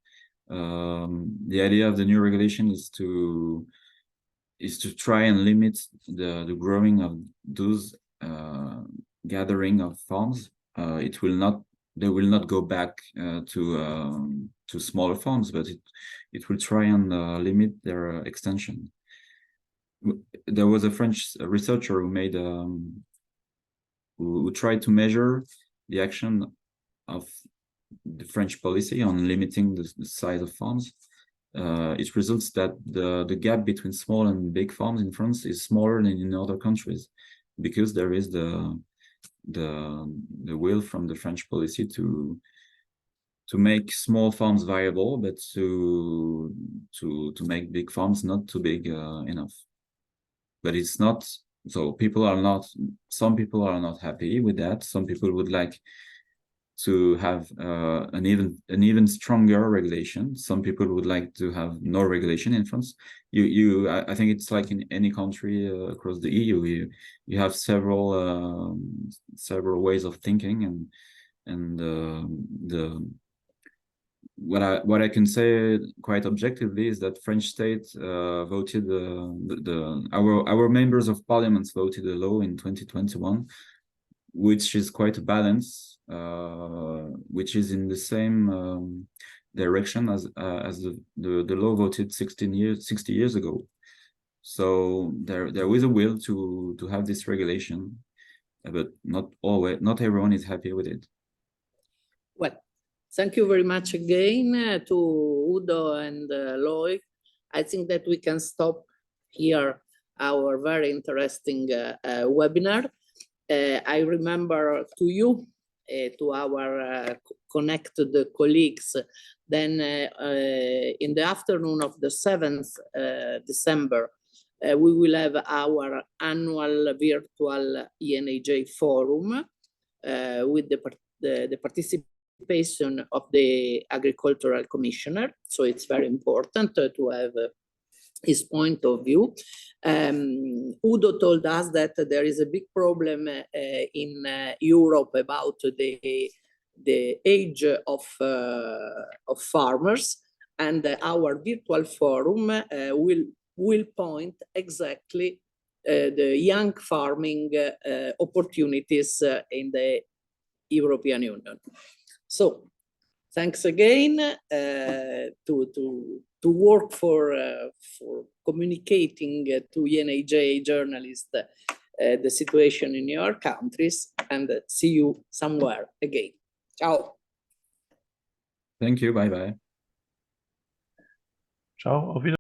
C: The idea of the new regulation is to try and limit the growing of those gathering of farms. They will not go back to smaller farms, but it will try and limit their extension. There was a French researcher who tried to measure the action of the French policy on limiting the size of farms. It results that the gap between small and big farms in France is smaller than in other countries, because there is the will from the French policy to make small farms viable, but to make big farms not too big enough. But it's not, so some people are not happy with that. Some people would like to have an even stronger regulation. Some people would like to have no regulation in France. I think it's like in any country across the EU. You have several ways of thinking, and what I can say quite objectively is that French state voted our members of parliament voted a law in 2021, which is quite a balance, which is in the same direction as the law voted 60 years ago. So there is a will to have this regulation, but not everyone is happy with it.
A: Well, thank you very much again to Udo and Loïc. I think that we can stop here our very interesting webinar. I remember to you, to our connected colleagues, then in the afternoon of the 7th December, we will have our annual virtual ENAJ forum with the participation of the Agricultural Commissioner. So it's very important to have his point of view. Udo told us that there is a big problem in Europe about the age of farmers, and our virtual forum will point exactly the young farming opportunities in the European Union. So thanks again to work for communicating to ENAJ journalists the situation in your countries, and see you somewhere again. Ciao.
C: Thank you. Bye bye.
D: Ciao. Auf Wiedersehen.